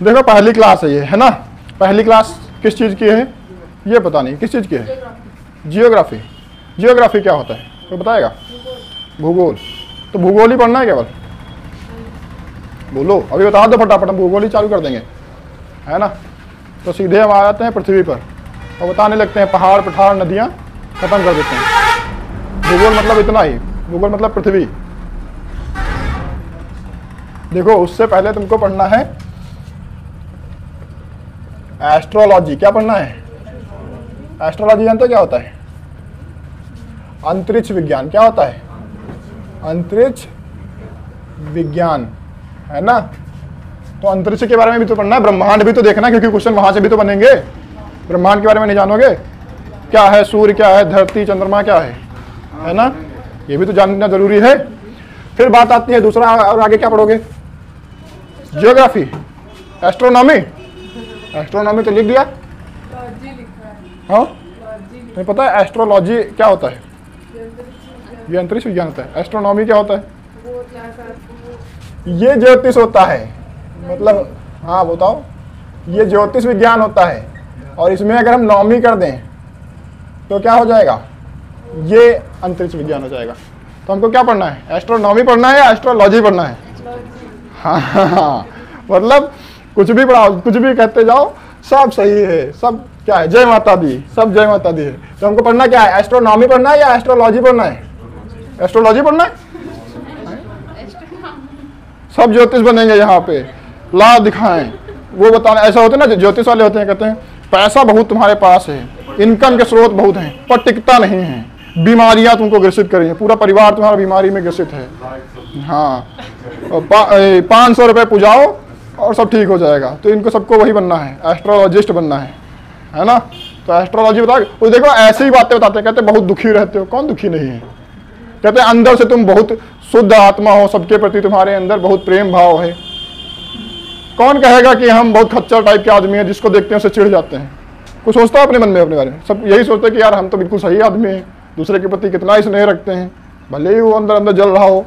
देखो पहली क्लास है ये, है ना। पहली क्लास किस चीज़ की है ये पता नहीं, किस चीज़ की है? जियोग्राफी। जियोग्राफी क्या होता है कोई बताएगा? भूगोल। तो भूगोल ही पढ़ना है केवल? बोलो अभी बता दो फटाफट, हम भूगोल ही चालू कर देंगे, है ना। तो सीधे हम आ जाते हैं पृथ्वी पर और बताने लगते हैं पहाड़ पठार नदियाँ खत्म कर देते हैं। भूगोल मतलब इतना ही, भूगोल मतलब पृथ्वी। देखो उससे पहले तुमको पढ़ना है एस्ट्रोलॉजी। क्या पढ़ना है? एस्ट्रोलॉजी जानते हो क्या होता है? अंतरिक्ष विज्ञान। क्या होता है? अंतरिक्ष विज्ञान, है ना। तो अंतरिक्ष के बारे में भी तो पढ़ना है, ब्रह्मांड भी तो देखना, क्योंकि क्वेश्चन वहां से भी तो बनेंगे। ब्रह्मांड के बारे में नहीं जानोगे? क्या है सूर्य, क्या है धरती, चंद्रमा क्या है ना, ये भी तो जानना जरूरी है। फिर बात आती है दूसरा, और आगे क्या पढ़ोगे? Geography, astronomy. एस्ट्रोनॉमी तो लिख दिया, हाँ नहीं पता है एस्ट्रोलॉजी क्या होता है? ये अंतरिक्ष विज्ञान होता है। एस्ट्रोनॉमी क्या होता है? ये ज्योतिष होता है, मतलब हाँ बताओ, ये ज्योतिष विज्ञान होता है। और इसमें अगर हम नॉमी कर दें तो क्या हो जाएगा? ये अंतरिक्ष विज्ञान हो जाएगा। तो हमको क्या पढ़ना है? एस्ट्रोनॉमी पढ़ना है या एस्ट्रोलॉजी पढ़ना है? हाँ मतलब कुछ भी पढ़ाओ, कुछ भी कहते जाओ, सब सही है, सब क्या है? जय माता दी, सब जय माता दी है। तो हमको पढ़ना क्या है? एस्ट्रोनॉमी पढ़ना है या एस्ट्रोलॉजी पढ़ना है? एस्ट्रोलॉजी पढ़ना है। सब ज्योतिष बनेंगे यहाँ पे, ला दिखाएं, वो बताना। ऐसा होता है ना, ज्योतिष वाले होते हैं, कहते हैं पैसा बहुत तुम्हारे पास है, इनकम के स्रोत बहुत हैं, पर टिकता नहीं है, बीमारियां तुमको ग्रसित करेंगी, पूरा परिवार तुम्हारा बीमारी में ग्रसित है। हाँ 500 रुपये पुजाओ और सब ठीक हो जाएगा। तो इनको सबको वही बनना है, एस्ट्रोलॉजिस्ट बनना है ना। तो एस्ट्रोलॉजी बता, वो देखो ऐसी ही बातें बताते हैं, कहते बहुत दुखी रहते हो। कौन दुखी नहीं है? कहते अंदर से तुम बहुत शुद्ध आत्मा हो, सबके प्रति तुम्हारे अंदर बहुत प्रेम भाव है। कौन कहेगा कि हम बहुत खच्चर टाइप के आदमी हैं, जिसको देखते हैं उसे चिढ़ जाते हैं? कुछ सोचता है अपने मन में, अपने बारे में? सब यही सोचते हैं कि यार हम तो बिल्कुल सही आदमी हैं, दूसरे के प्रति कितना ही स्नेह रखते हैं, भले ही वो अंदर अंदर जल रहा हो,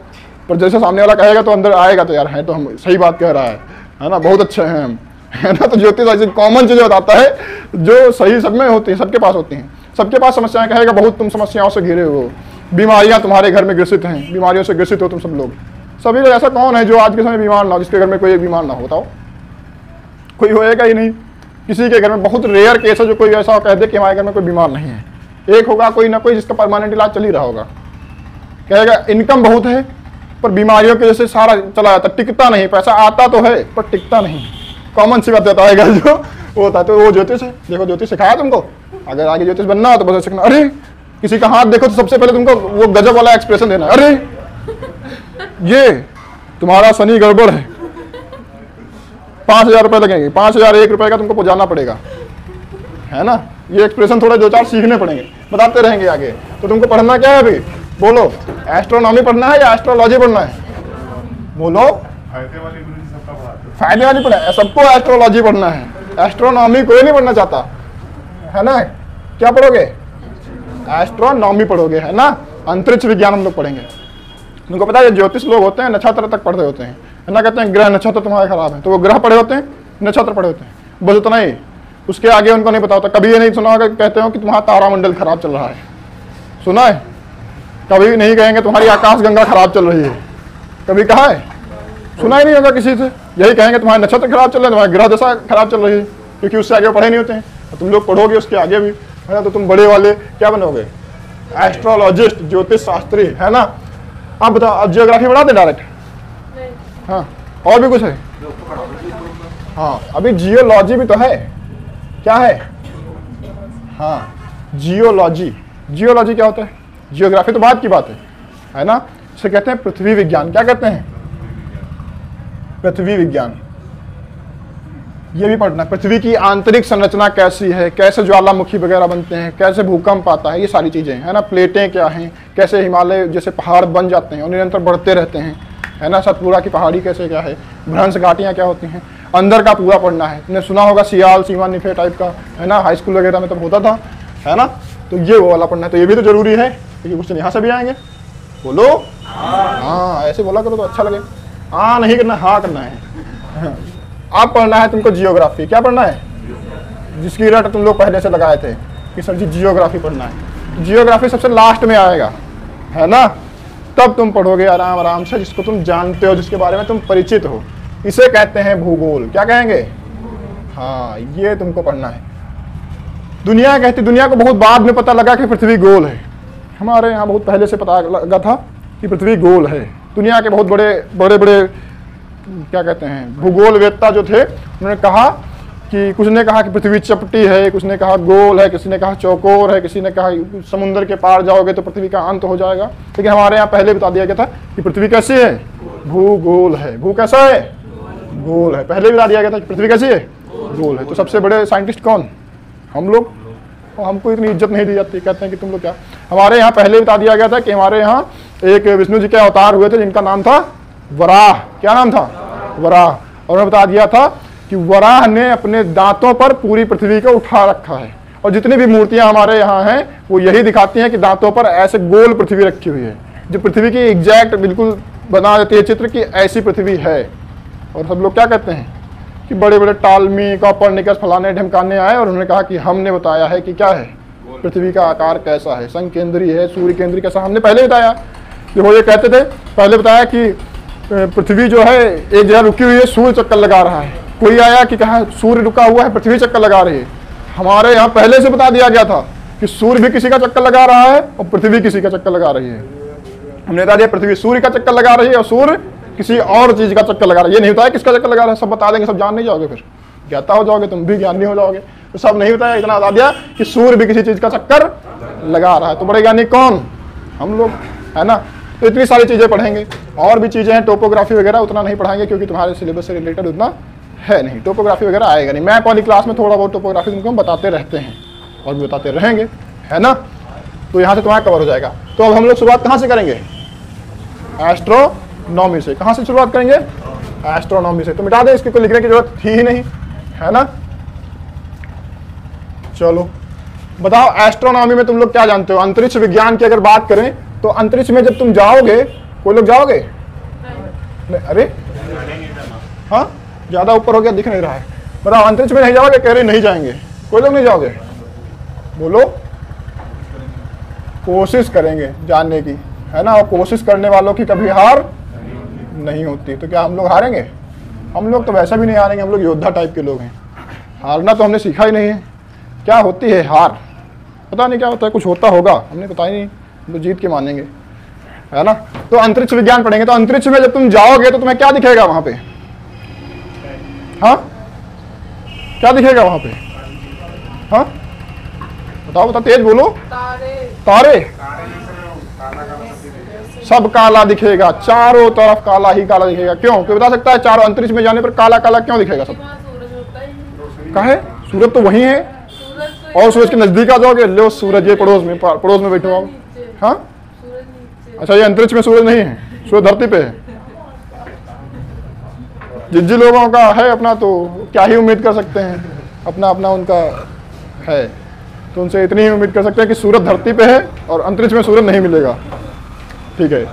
पर जैसे सामने वाला कहेगा तो अंदर आएगा तो यार है तो हम सही बात कह रहा है ना, बहुत अच्छे हैं हम, है ना। तो ज्योतिष ऐसी कॉमन चीजें बताता है जो सही सब में होती है, सबके पास होती हैं। सबके पास समस्याएं, कहेगा बहुत तुम समस्याओं से घिरे हो, बीमारियां तुम्हारे घर में ग्रसित हैं, बीमारियों से ग्रसित हो तुम सब लोग। सभी लोग, ऐसा कौन है जो आज के समय बीमार ना हो, जिसके घर में कोई एक बीमार ना होता हो? कोई होएगा ही नहीं। किसी के घर में बहुत रेयर केस है जो कोई ऐसा कह दे कि हमारे घर में कोई बीमार नहीं है। एक होगा कोई ना कोई जिसका परमानेंट इलाज चल ही रहा होगा। कहेगा इनकम बहुत है पर बीमारियों की वजह से सारा चला जाता, टिकता नहीं, पैसा आता तो है पर टिकता नहीं। कॉमन सी बात बताएगा जो वो होता है। तो वो ज्योतिष है। देखो ज्योतिष सिखाया तुमको, अगर आगे ज्योतिष बनना हो तो बस सीखना। अरे किसी का हाथ देखो तो सबसे पहले तुमको वो गजब वाला एक्सप्रेशन देना, अरे ये तुम्हारा शनि गड़बड़ है, 5,000 रुपये लगेंगे, 5,001 रुपये का तुमको पहुंचाना पड़ेगा, है ना। ये एक्सप्रेशन थोड़ा 2-4 सीखने पड़ेंगे, बताते रहेंगे आगे। तो तुमको पढ़ना क्या है अभी? बोलो, एस्ट्रोनॉमी पढ़ना है या एस्ट्रोलॉजी पढ़ना है? बोलो। फायदे वाली पढ़ना है, सबको एस्ट्रोलॉजी पढ़ना है, एस्ट्रोनॉमी कोई नहीं पढ़ना चाहता, है ना। क्या पढ़ोगे? एस्ट्रोनॉमी पढ़ोगे, है ना। अंतरिक्ष विज्ञान हम लोग पढ़ेंगे। तुमको पता है ज्योतिष लोग होते हैं नक्षत्र तक पढ़ते होते हैं, है ना। कहते हैं ग्रह नक्षत्र तुम्हारे खराब है, तो वो ग्रह पढ़े होते हैं, नक्षत्र पढ़े होते हैं, बस उतना ही। उसके आगे उनको नहीं पता होता। कभी ये नहीं सुना होगा कहते हो कि तुम्हारा तारामंडल खराब चल रहा है, सुना है? कभी नहीं कहेंगे तुम्हारी आकाश गंगा खराब चल रही है, कभी कहा है? सुना ही नहीं होगा किसी से। यही कहेंगे तुम्हारे नक्षत्र खराब चल रहे हैं, तुम्हारे ग्रह दशा खराब चल रही है, क्योंकि उससे आगे पढ़े नहीं होते हैं। तुम लोग पढ़ोगे उसके आगे भी, है ना। तो तुम बड़े वाले क्या बनोगे? एस्ट्रोलॉजिस्ट, ज्योतिष शास्त्री, है ना। आप बताओ, अब जियोग्राफी बढ़ा दे डायरेक्ट? हाँ, और भी कुछ है? हाँ, अभी जियोलॉजी भी तो है। क्या है? हाँ, जियोलॉजी। जियोलॉजी क्या होता है? जियोग्राफी तो बात की बात है ना। इसे कहते हैं पृथ्वी विज्ञान। क्या कहते हैं? पृथ्वी विज्ञान। ये भी पढ़ना, पृथ्वी की आंतरिक संरचना कैसी है, कैसे ज्वालामुखी वगैरह बनते हैं, कैसे भूकंप आता है, ये सारी चीजें, है ना। प्लेटें क्या हैं, कैसे हिमालय जैसे पहाड़ बन जाते हैं और निरंतर बढ़ते रहते हैं, है ना। सतपुरा की पहाड़ी कैसे क्या है, भ्रंश घाटियाँ क्या होती हैं, अंदर का पूरा पढ़ना है। तुमने सुना होगा सियाल सीमा निफे टाइप का, है ना, हाई स्कूल वगैरह में तब होता था, है ना। तो ये वो वाला पढ़ना है। तो ये भी तो जरूरी है, क्योंकि क्वेश्चन यहाँ से भी आएंगे। बोलो हाँ, ऐसे बोला करो तो अच्छा लगे। हाँ नहीं करना, हाँ करना है। अब पढ़ना है तुमको जियोग्राफी। क्या पढ़ना है? जिसकी रट तुम लोग पहले से लगाए थे कि सर जी जियोग्राफी पढ़ना है। जियोग्राफी सबसे लास्ट में आएगा, है ना? तब तुम पढ़ोगे आराम आराम से, जिसको तुम जानते हो, जिसके बारे में तुम परिचित हो। इसे कहते हैं भूगोल। क्या कहेंगे? हाँ, ये तुमको पढ़ना है। दुनिया कहती, दुनिया को बहुत बाद में पता लगा कि पृथ्वी गोल है। हमारे यहाँ बहुत पहले से पता लगा था कि पृथ्वी गोल है। दुनिया के बहुत बड़े बड़े क्या कहते हैं भूगोलवेत्ता जो थे, उन्होंने कहा कि कुछ ने कहा कि पृथ्वी चपटी है, कुछ ने कहा गोल है, किसी ने कहा चौकोर है, किसी ने कहा समुद्र के पार जाओगे तो पृथ्वी का अंत हो जाएगा। लेकिन हमारे यहाँ पहले बता दिया गया था कि पृथ्वी कैसी है? भूगोल है। भू कैसा है? गोल है। पहले बता दिया गया था कि पृथ्वी कैसी है? गोल है। तो सबसे बड़े साइंटिस्ट कौन? हम लोग। और हमको इतनी इज्जत नहीं दी जाती, कहते हैं कि तुम लोग क्या। हमारे यहाँ पहले बता दिया गया था कि हमारे यहाँ एक विष्णु जी के अवतार हुए थे जिनका नाम था वराह। क्या नाम था? वराह। और उन्होंने बता दिया था कि वराह ने अपने दांतों पर पूरी पृथ्वी को उठा रखा है। और जितनी भी मूर्तियां हमारे यहाँ हैं वो यही दिखाती हैं कि दांतों पर ऐसे गोल पृथ्वी रखी हुई है, जो पृथ्वी की एग्जैक्ट बिल्कुल बना देती है चित्र की ऐसी पृथ्वी है। और सब लोग क्या कहते हैं कि बड़े बड़े टालमी कॉपरनिकस फलाने ढमकाने आए और उन्होंने कहा कि हमने बताया है कि क्या है, पृथ्वी का आकार कैसा है, संकेंद्रीय है, सूर्य केंद्रीय कैसा। हमने पहले बताया। देखो ये कहते थे, पहले बताया कि पृथ्वी जो है एक जगह रुकी हुई है, सूर्य चक्कर लगा रहा है। कोई आया कि कहा सूर्य रुका हुआ है, पृथ्वी चक्कर लगा रही है। हमारे यहाँ पहले से बता दिया गया था कि सूर्य भी किसी का चक्कर लगा रहा है और पृथ्वी किसी का चक्कर लगा रही है। हमने बता दिया पृथ्वी सूर्य का चक्कर लगा रही है और सूर्य किसी और चीज का चक्कर लगा रहा है। ये नहीं बताया किसका चक्कर लगा रहा है, सब बता देंगे, सब जान नहीं जाओगे, फिर ज्ञाता हो जाओगे, तुम भी ज्ञानी हो जाओगे। तो सब नहीं बताया, इतना बता दिया कि सूर्य भी किसी चीज का चक्कर लगा रहा है। तो बड़े ज्ञानी कौन? हम लोग, है ना? तो इतनी सारी चीजें पढ़ेंगे। और भी चीजें हैं, टोपोग्राफी वगैरह उतना नहीं पढ़ाएंगे क्योंकि तुम्हारे सिलेबस से रिलेटेड उतना है नहीं। टोपोग्राफी वगैरह आएगा नहीं। मैप वाली क्लास में थोड़ा बहुत टोपोग्राफी तुमको हम बताते रहते हैं और भी बताते रहेंगे, है ना? तो यहाँ से तुम्हारा कवर हो जाएगा। तो अब हम लोग शुरुआत कहाँ से करेंगे? एस्ट्रोनॉमी से। कहाँ से शुरुआत करेंगे? एस्ट्रोनॉमी से। तो मिटा दें, इसकी कोई लिखने की जरूरत थी ही नहीं, है ना? चलो बताओ, एस्ट्रोनॉमी में तुम लोग क्या जानते हो? अंतरिक्ष विज्ञान की अगर बात करें तो अंतरिक्ष में जब तुम जाओगे, कोई लोग जाओगे? नहीं। अरे हाँ, ज्यादा ऊपर हो गया, दिख नहीं रहा है। बताओ, अंतरिक्ष में नहीं जाओगे? कह रहे नहीं जाएंगे। कोई लोग नहीं जाओगे? बोलो। कोशिश करेंगे जानने की, है ना? और कोशिश करने वालों की कभी हार नहीं होती। तो क्या हम लोग हारेंगे? हम लोग तो वैसा भी नहीं हारेंगे, हम लोग योद्धा टाइप के लोग हैं। हारना तो हमने सीखा ही नहीं है। क्या होती है हार? पता नहीं क्या होता है, कुछ होता होगा, हमने पता ही नहीं, तो जीत के मानेंगे, है ना? तो अंतरिक्ष विज्ञान पढ़ेंगे। तो अंतरिक्ष में जब तुम जाओगे तो तुम्हें क्या दिखेगा वहां पे? हाँ, क्या दिखेगा वहां पे? हाँ बताओ बताओ, तेज बोलो। तारे। सब काला दिखेगा, चारों तरफ काला ही काला दिखेगा। क्यों? कोई बता सकता है चारों अंतरिक्ष में जाने पर काला काला क्यों दिखेगा सब? काहे? सूरज तो वही है। और सूरज के नजदीक आ जाओगे, लो सूरज ये पड़ोस में बैठो आप। हाँ अच्छा, ये अंतरिक्ष में सूरज नहीं है, सूरज धरती पे है। जिन लोगों का है अपना तो क्या ही उम्मीद कर सकते हैं, अपना अपना उनका है, तो उनसे इतनी ही उम्मीद कर सकते हैं कि सूरज धरती पे है और अंतरिक्ष में सूरज नहीं मिलेगा। ठीक है,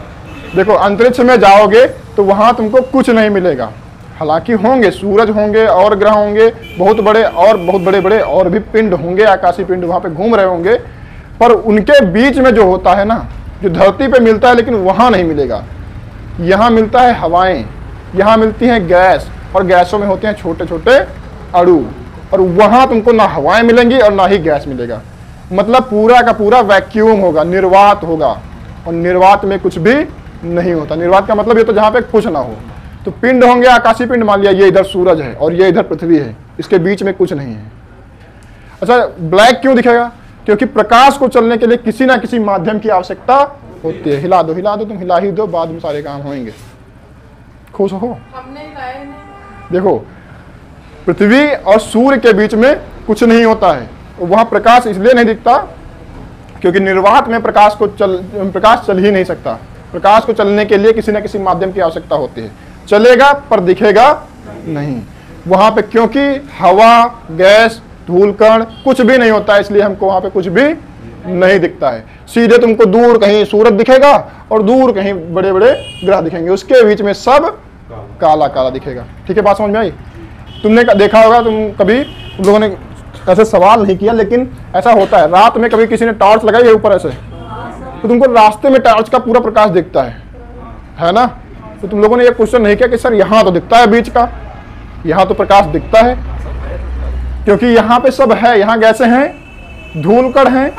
देखो अंतरिक्ष में जाओगे तो वहां तुमको कुछ नहीं मिलेगा। हालांकि होंगे सूरज, होंगे और ग्रह होंगे, बहुत बड़े और बहुत बड़े बड़े और भी पिंड होंगे, आकाशीय पिंड वहां पे घूम रहे होंगे, पर उनके बीच में जो होता है ना, जो धरती पे मिलता है लेकिन वहां नहीं मिलेगा। यहाँ मिलता है हवाएं, यहाँ मिलती हैं गैस, और गैसों में होते हैं छोटे छोटे अणु, और वहां तुमको ना हवाएं मिलेंगी और ना ही गैस मिलेगा। मतलब पूरा का पूरा वैक्यूम होगा, निर्वात होगा, और निर्वात में कुछ भी नहीं होता। निर्वात का मतलब ये तो जहाँ पे कुछ ना हो। तो पिंड होंगे, आकाशीय पिंड, मान लिया ये इधर सूरज है और ये इधर पृथ्वी है, इसके बीच में कुछ नहीं है। अच्छा, ब्लैक क्यों दिखेगा? क्योंकि प्रकाश को चलने के लिए किसी ना किसी माध्यम की आवश्यकता होती है। हिला दो तुम हिला ही दो, बाद में सारे काम होंगे। खुश हो? हमने हिलाया नहीं। देखो, पृथ्वी और सूर्य के बीच में कुछ नहीं होता है, वहां प्रकाश इसलिए नहीं दिखता क्योंकि निर्वात में प्रकाश चल ही नहीं सकता। प्रकाश को चलने के लिए किसी न किसी माध्यम की आवश्यकता होती है। चलेगा पर दिखेगा नहीं वहां पे, क्योंकि हवा, गैस, धूल कण कुछ भी नहीं होता है, इसलिए हमको वहां पे कुछ भी नहीं दिखता है। सीधे तुमको दूर कहीं सूरज दिखेगा और दूर कहीं बड़े बड़े ग्रह दिखेंगे, उसके बीच में सब काला काला दिखेगा। ठीक है, बात समझ में आई? तुमने देखा होगा, तुम कभी तुम लोगों ने ऐसे सवाल नहीं किया, लेकिन ऐसा होता है, रात में कभी किसी ने टॉर्च लगाई है ऊपर ऐसे, तो तुमको रास्ते में टॉर्च का पूरा प्रकाश दिखता है ना? तो तुम लोगों ने ये क्वेश्चन नहीं किया कि सर यहाँ तो दिखता है बीच का, यहाँ तो प्रकाश दिखता है, क्योंकि यहाँ पे सब है, यहाँ गैसें हैं, धूल कण हैं,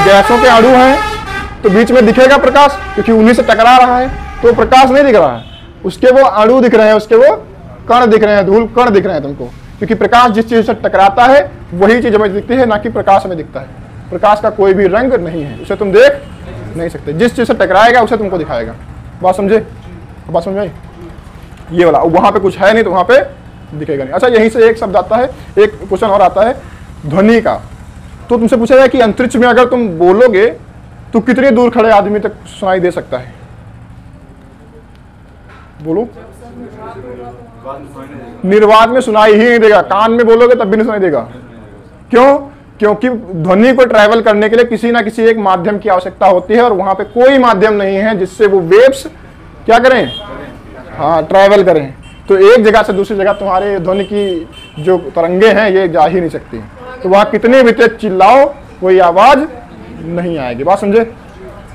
गैसों के अणु हैं, तो बीच में दिखेगा प्रकाश, क्योंकि उन्हीं से टकरा रहा है, तो प्रकाश नहीं दिख रहा है, उसके वो अणु दिख रहे हैं, उसके वो कण दिख रहे हैं, धूल कण दिख रहे हैं तुमको, क्योंकि प्रकाश जिस चीज से टकराता है वही चीज हमें दिखती है, ना कि प्रकाश हमें दिखता है। प्रकाश का कोई भी रंग नहीं है, उसे तुम देख नहीं सकते, जिस चीज से टकराएगा उसे तुमको दिखाएगा। बात समझे? बात समझ आई? ये वाला वहां पे कुछ है नहीं तो वहां पे दिखेगा नहीं। अच्छा, यहीं से एक शब्द आता है, एक क्वेश्चन और आता है ध्वनि का। तो तुमसे पूछा जाए कि अंतरिक्ष में अगर तुम बोलोगे तो कितनी दूर खड़े आदमी तक सुनाई दे सकता है? बोलो। निर्वात में सुनाई ही नहीं देगा, कान में बोलोगे तब भी नहीं सुनाई देगा। क्यों? क्योंकि ध्वनि को ट्रैवल करने के लिए किसी ना किसी एक माध्यम की आवश्यकता होती है, और वहां पे कोई माध्यम नहीं है जिससे वो वेव्स क्या करें, हाँ, ट्रैवल करें। तो एक जगह से दूसरी जगह तुम्हारे ध्वनि की जो तरंगे हैं ये जा ही नहीं सकती, तो वहां कितने भी तेज चिल्लाओ कोई आवाज नहीं आएगी। बात समझे?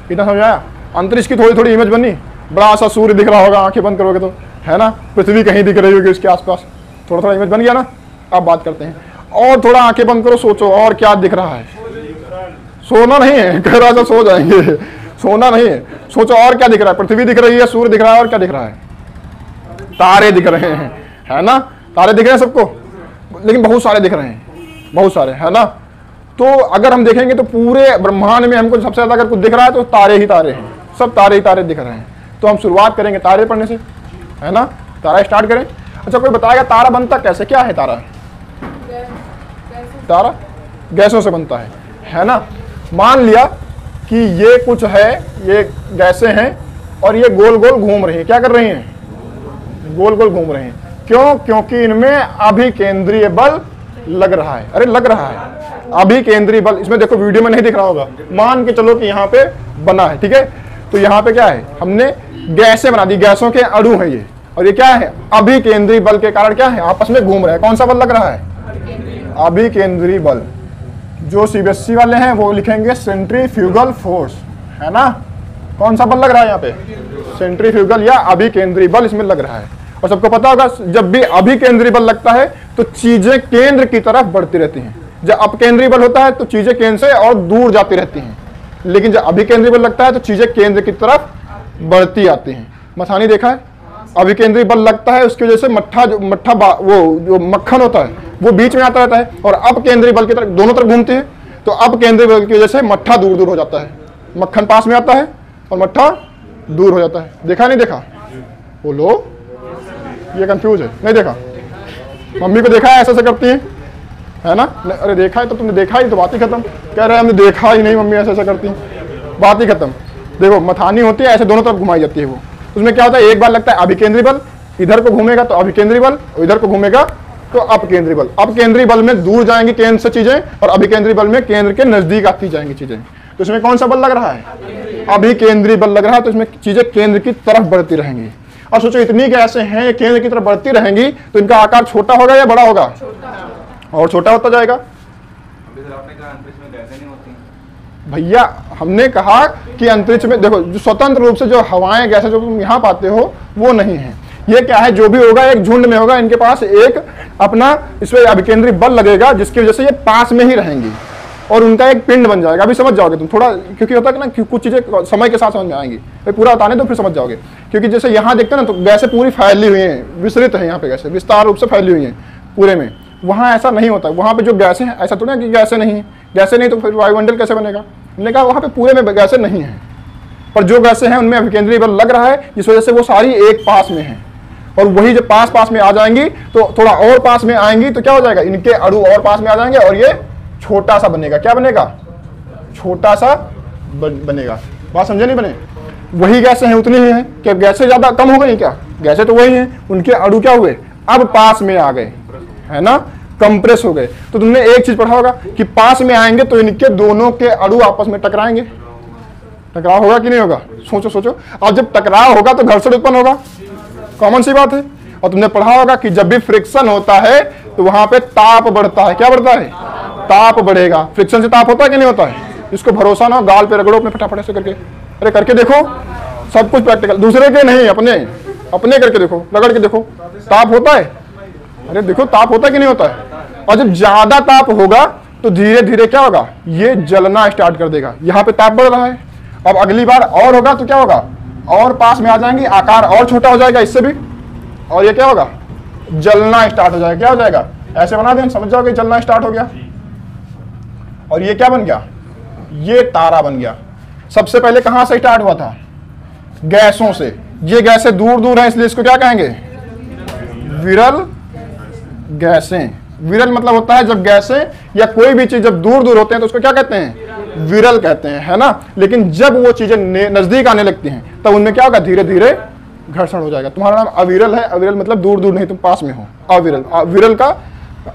कितना समझाया? अंतरिक्ष की थोड़ी थोड़ी इमेज बनी, बड़ा सा सूर्य दिख रहा होगा, आंखें बंद करोगे तो, है ना? पृथ्वी कहीं दिख रही होगी उसके आसपास, थोड़ा थोड़ा इमेज बन गया ना। अब बात करते हैं, और थोड़ा आंखें बंद करो, सोचो और क्या दिख रहा है। सोना नहीं है, कह रहा था सो जाएंगे, सोना नहीं है, सोचो और क्या दिख रहा है। पृथ्वी दिख रही है, सूर्य दिख रहा है, और क्या दिख रहा है? तारे दिख रहे हैं, है ना? तारे दिख रहे हैं सबको, लेकिन बहुत सारे दिख रहे हैं, बहुत सारे, है ना? तो अगर हम देखेंगे तो पूरे ब्रह्मांड में हमको सबसे ज्यादा अगर कुछ दिख रहा है तो तारे ही तारे हैं, सब तारे ही तारे दिख रहे हैं। तो हम शुरुआत करेंगे तारे पढ़ने से, है ना? तारा स्टार्ट करें। अच्छा, कोई बताएगा तारा बनता कैसे? क्या है तारा? तारा गैसों से बनता है ना? मान लिया कि ये कुछ है, ये गैसें हैं और ये गोल गोल घूम रही है। क्या कर रही हैं? गोल गोल घूम रहे हैं। क्यों? क्योंकि इनमें अभिकेंद्रीय बल लग रहा है। अरे लग रहा है अभिकेंद्रीय बल। इसमें देखो, वीडियो में नहीं दिख रहा होगा, मान के चलो कि यहाँ पे बना है, ठीक है? तो यहाँ पे क्या है, हमने गैसें बना दी, गैसों के अणु है ये, और ये क्या है, अभिकेंद्रीय बल के कारण क्या है, आपस में घूम रहे हैं। कौन सा बल लग रहा है? अभिकेंद्रीय बल। जो सीबीएसई वाले हैं वो लिखेंगे सेंट्रीफ्यूगल फोर्स, है ना? कौन सा बल लग रहा है यहाँ पे? सेंट्रीफ्यूगल या अभिकेंद्रीय बल इसमें लग रहा है। और सबको पता होगा, जब भी अभिकेंद्रीय बल लगता है तो चीजें केंद्र की तरफ बढ़ती रहती हैं। जब अपकेंद्रीय बल होता है तो चीजें केंद्र से और दूर जाती रहती हैं, लेकिन जब अभिकेंद्रीय बल लगता है तो चीजें केंद्र की तरफ बढ़ती आती हैं। मथानी देखा है? अभिकेंद्रीय बल लगता है, उसकी वजह से वो जो मक्खन होता है वो बीच में आता रहता है, और अपकेंद्रीय बल की तरफ दोनों तरफ घूमते हैं, तो अपकेंद्रीय बल की वजह से मट्ठा दूर दूर हो जाता है। मक्खन पास में आता है और मट्ठा दूर हो जाता है। देखा नहीं देखा? बोलो, ये कंफ्यूज है, नहीं देखा? मम्मी को देखा है ऐसा करती है ना? अरे देखा है तो तुमने देखा ही तो बात ही खत्म। कह रहे हैं हमने देखा ही नहीं, मम्मी ऐसा करती है, बात ही खत्म। देखो, मथानी होती है, ऐसे दोनों तरफ घुमाई जाती है वो। उसमें क्या होता है, एक बार लगता है अभिकेंद्रीय बल, इधर को घूमेगा तो अभिकेंद्रीय बल, इधर को घूमेगा तो अपकेंद्रीय बल। अपकेंद्रीय बल में दूर जाएंगी केंद्र से चीजें, और अभिकेंद्रीय बल में केंद्र के नजदीक आती जाएंगी चीजें। तो इसमें कौन सा बल लग रहा है? अभिकेंद्रीय बल लग रहा है, तो इसमें चीजें केंद्र की तरफ बढ़ती रहेंगी। और सोचो, इतनी गैसें हैं, केंद्र की तरफ बढ़ती रहेंगी, तो इनका आकार छोटा होगा या बड़ा होगा? और छोटा होता जाएगा। भैया, हमने कहा कि अंतरिक्ष में देखो, जो स्वतंत्र रूप से जो हवाएं गैसें जो तुम यहाँ पाते हो वो नहीं है। ये क्या है, जो भी होगा एक झुंड में होगा, इनके पास एक अपना इसमें अभिकेंद्रीय बल लगेगा, जिसकी वजह से ये पास में ही रहेंगी और उनका एक पिंड बन जाएगा। अभी समझ जाओगे तुम थोड़ा, क्योंकि होता है ना कि कुछ चीजें समय के साथ समझ में आएंगी, पूरा बताने तो फिर समझ जाओगे। क्योंकि जैसे यहाँ देखते हैं ना, तो गैसें पूरी फैली हुई हैं, विस्तृत है यहाँ पे, गैसें विस्तार रूप से फैली हुई हैं पूरे में। वहाँ ऐसा नहीं होता। वहाँ पे जो गैसें हैं, ऐसा तो नहीं कि गैसें नहीं है, गैसें नहीं तो फिर वायुमंडल कैसे बनेगा? हमने कहा वहाँ पे पूरे में गैसें नहीं है, पर जो गैसें हैं उनमें अभिकेंद्रीय बल लग रहा है, जिस वजह से वो सारी एक पास में है। और वही जब पास पास में आ जाएंगी तो थोड़ा और पास में आएंगी तो क्या हो जाएगा, इनके अणु और पास में आ जाएंगे और ये छोटा सा बनेगा। क्या बनेगा? छोटा सा बनेगा। बात समझे नहीं? बने वही गैसें हैं, उतनी ही हैं। क्या गैसें ज्यादा कम हो गई? क्या गैसें तो वही हैं, उनके अणु क्या हुए, अब पास में आ गए, है ना, कंप्रेस हो गए। तो तुमने एक चीज पढ़ा होगा कि पास में आएंगे तो इनके दोनों के अणु आपस में टकराएंगे। टकराव होगा कि नहीं होगा? सोचो सोचो। अब जब टकराव होगा तो घर्षण उत्पन्न होगा, कॉमन सी बात है। और तुमने पढ़ा होगा कि जब भी फ्रिक्शन होता है तो वहां पे ताप बढ़ता है। क्या बढ़ता है? ताप बढ़ेगा। फ्रिक्शन से ताप होता है कि नहीं होता है? इसको भरोसा ना हो, गाल पे रगड़ो अपने फटाफट से करके, अरे करके देखो, सब कुछ प्रैक्टिकल, दूसरे के नहीं, अपने अपने करके देखो, रगड़ के देखो, ताप होता है। अरे देखो ताप होता है कि नहीं होता है। और जब ज्यादा ताप होगा तो धीरे धीरे क्या होगा, ये जलना स्टार्ट कर देगा। यहाँ पे ताप बढ़ रहा है, अब अगली बार और होगा तो क्या होगा, और पास में आ जाएंगे, आकार और छोटा हो जाएगा इससे भी, और ये क्या होगा, जलना स्टार्ट हो जाएगा। क्या हो जाएगा, ऐसे बना दें, समझ जाओगे जलना स्टार्ट हो गया। और ये क्या बन गया, ये तारा बन गया। सबसे पहले कहां से स्टार्ट हुआ था, गैसों से। ये गैसें दूर दूर हैं, इसलिए इसको क्या कहेंगे, विरल गैसें। विरल मतलब होता है जब गैसें या कोई भी चीज जब दूर दूर होते हैं तो उसको क्या कहते हैं, विरल कहते हैं, है ना। लेकिन जब वो चीजें नजदीक आने लगती हैं तब उनमें क्या होगा, धीरे धीरे घर्षण हो जाएगा। तुम्हारा नाम अविरल है, अविरल मतलब दूर दूर नहीं, तुम पास में हो। अविरल, विरल का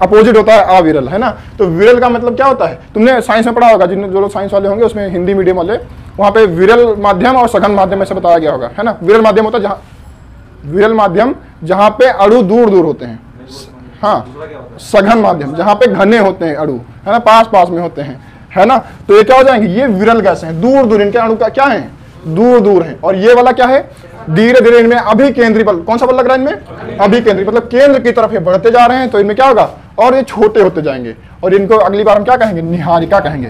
अपोजिट होता है अविरल, है ना। तो विरल का मतलब क्या होता है, तुमने साइंस में पढ़ा होगा, जिन जो लोग साइंस वाले होंगे उसमें हिंदी मीडियम वाले, वहां पे विरल माध्यम और सघन माध्यम ऐसे बताया गया होगा, है ना। विरल माध्यम होता है जहाँ, विरल माध्यम जहाँ पे अणु दूर दूर होते हैं, हाँ। सघन माध्यम जहाँ पे घने होते हैं अणु, है ना, पास पास में होते हैं, है ना। तो ये क्या हो जाएंगे, ये विरल गैसें हैं, दूर दूर, इनके अणु का क्या है, दूर दूर है। और ये वाला क्या है, धीरे धीरे इनमें अभिकेंद्री बल, कौन सा बल लग रहा है इनमें, अभिकेंद्री, मतलब केंद्र की तरफ ये बढ़ते जा रहे हैं, तो इनमें क्या होगा, और ये छोटे होते जाएंगे। और इनको अगली बार हम क्या कहेंगे, निहारिका कहेंगे।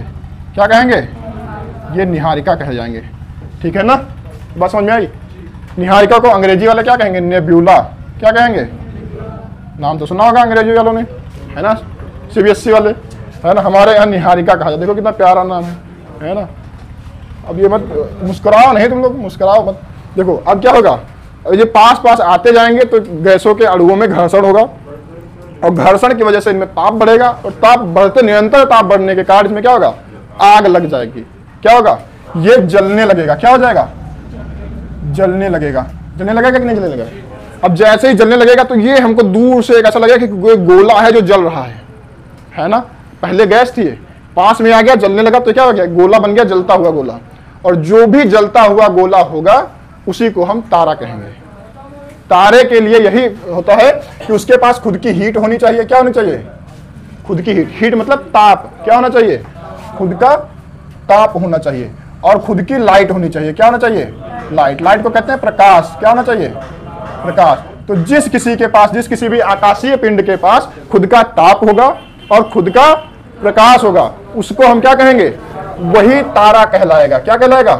क्या कहेंगे, ये निहारिका कहे जाएंगे, ठीक है ना। बात समझ में आई। निहारिका को अंग्रेजी वाले क्या कहेंगे, नेब्यूला। क्या कहेंगे, नाम तो सुना होगा अंग्रेजी वालों ने, है ना, CBSE वाले, है ना। हमारे यहाँ निहारिका कहा जाता है, देखो कितना प्यारा नाम है ना। अब ये मत मुस्कुराओ नहीं, तुम लोग मुस्कुराओ मत। देखो अब क्या होगा, अब ये पास पास आते जाएंगे तो गैसों के अणुओं में घर्षण होगा, और घर्षण की वजह से इनमें ताप बढ़ेगा, और ताप बढ़ते, निरंतर ताप बढ़ने के कारण इसमें क्या होगा, आग लग जाएगी। क्या होगा, ये जलने लगेगा। क्या हो जाएगा, जलने लगेगा। जलने लगेगा कि नहीं जलने लगेगा। अब जैसे ही जलने लगेगा तो ये हमको दूर से एक ऐसा लगेगा कि कोई गोला है जो जल रहा है ना। पहले गैस थी, पास में आ गया, जलने लगा तो क्या हो गया, गोला बन गया, जलता हुआ गोला। और जो भी जलता हुआ गोला होगा उसी को हम तारा कहेंगे। तारे के लिए यही होता है कि उसके पास खुद की हीट होनी चाहिए। क्या होनी चाहिए, खुद की हीट। हीट मतलब ताप। क्या होना चाहिए, खुद का ताप होना चाहिए, और खुद की लाइट होनी चाहिए। क्या होना चाहिए, लाइट। लाइट को कहते हैं प्रकाश। क्या होना चाहिए, प्रकाश। तो जिस किसी के पास, जिस किसी भी आकाशीय पिंड के पास खुद का ताप होगा और खुद का प्रकाश होगा, उसको हम क्या कहेंगे, वही तारा कहलाएगा। क्या कहलाएगा,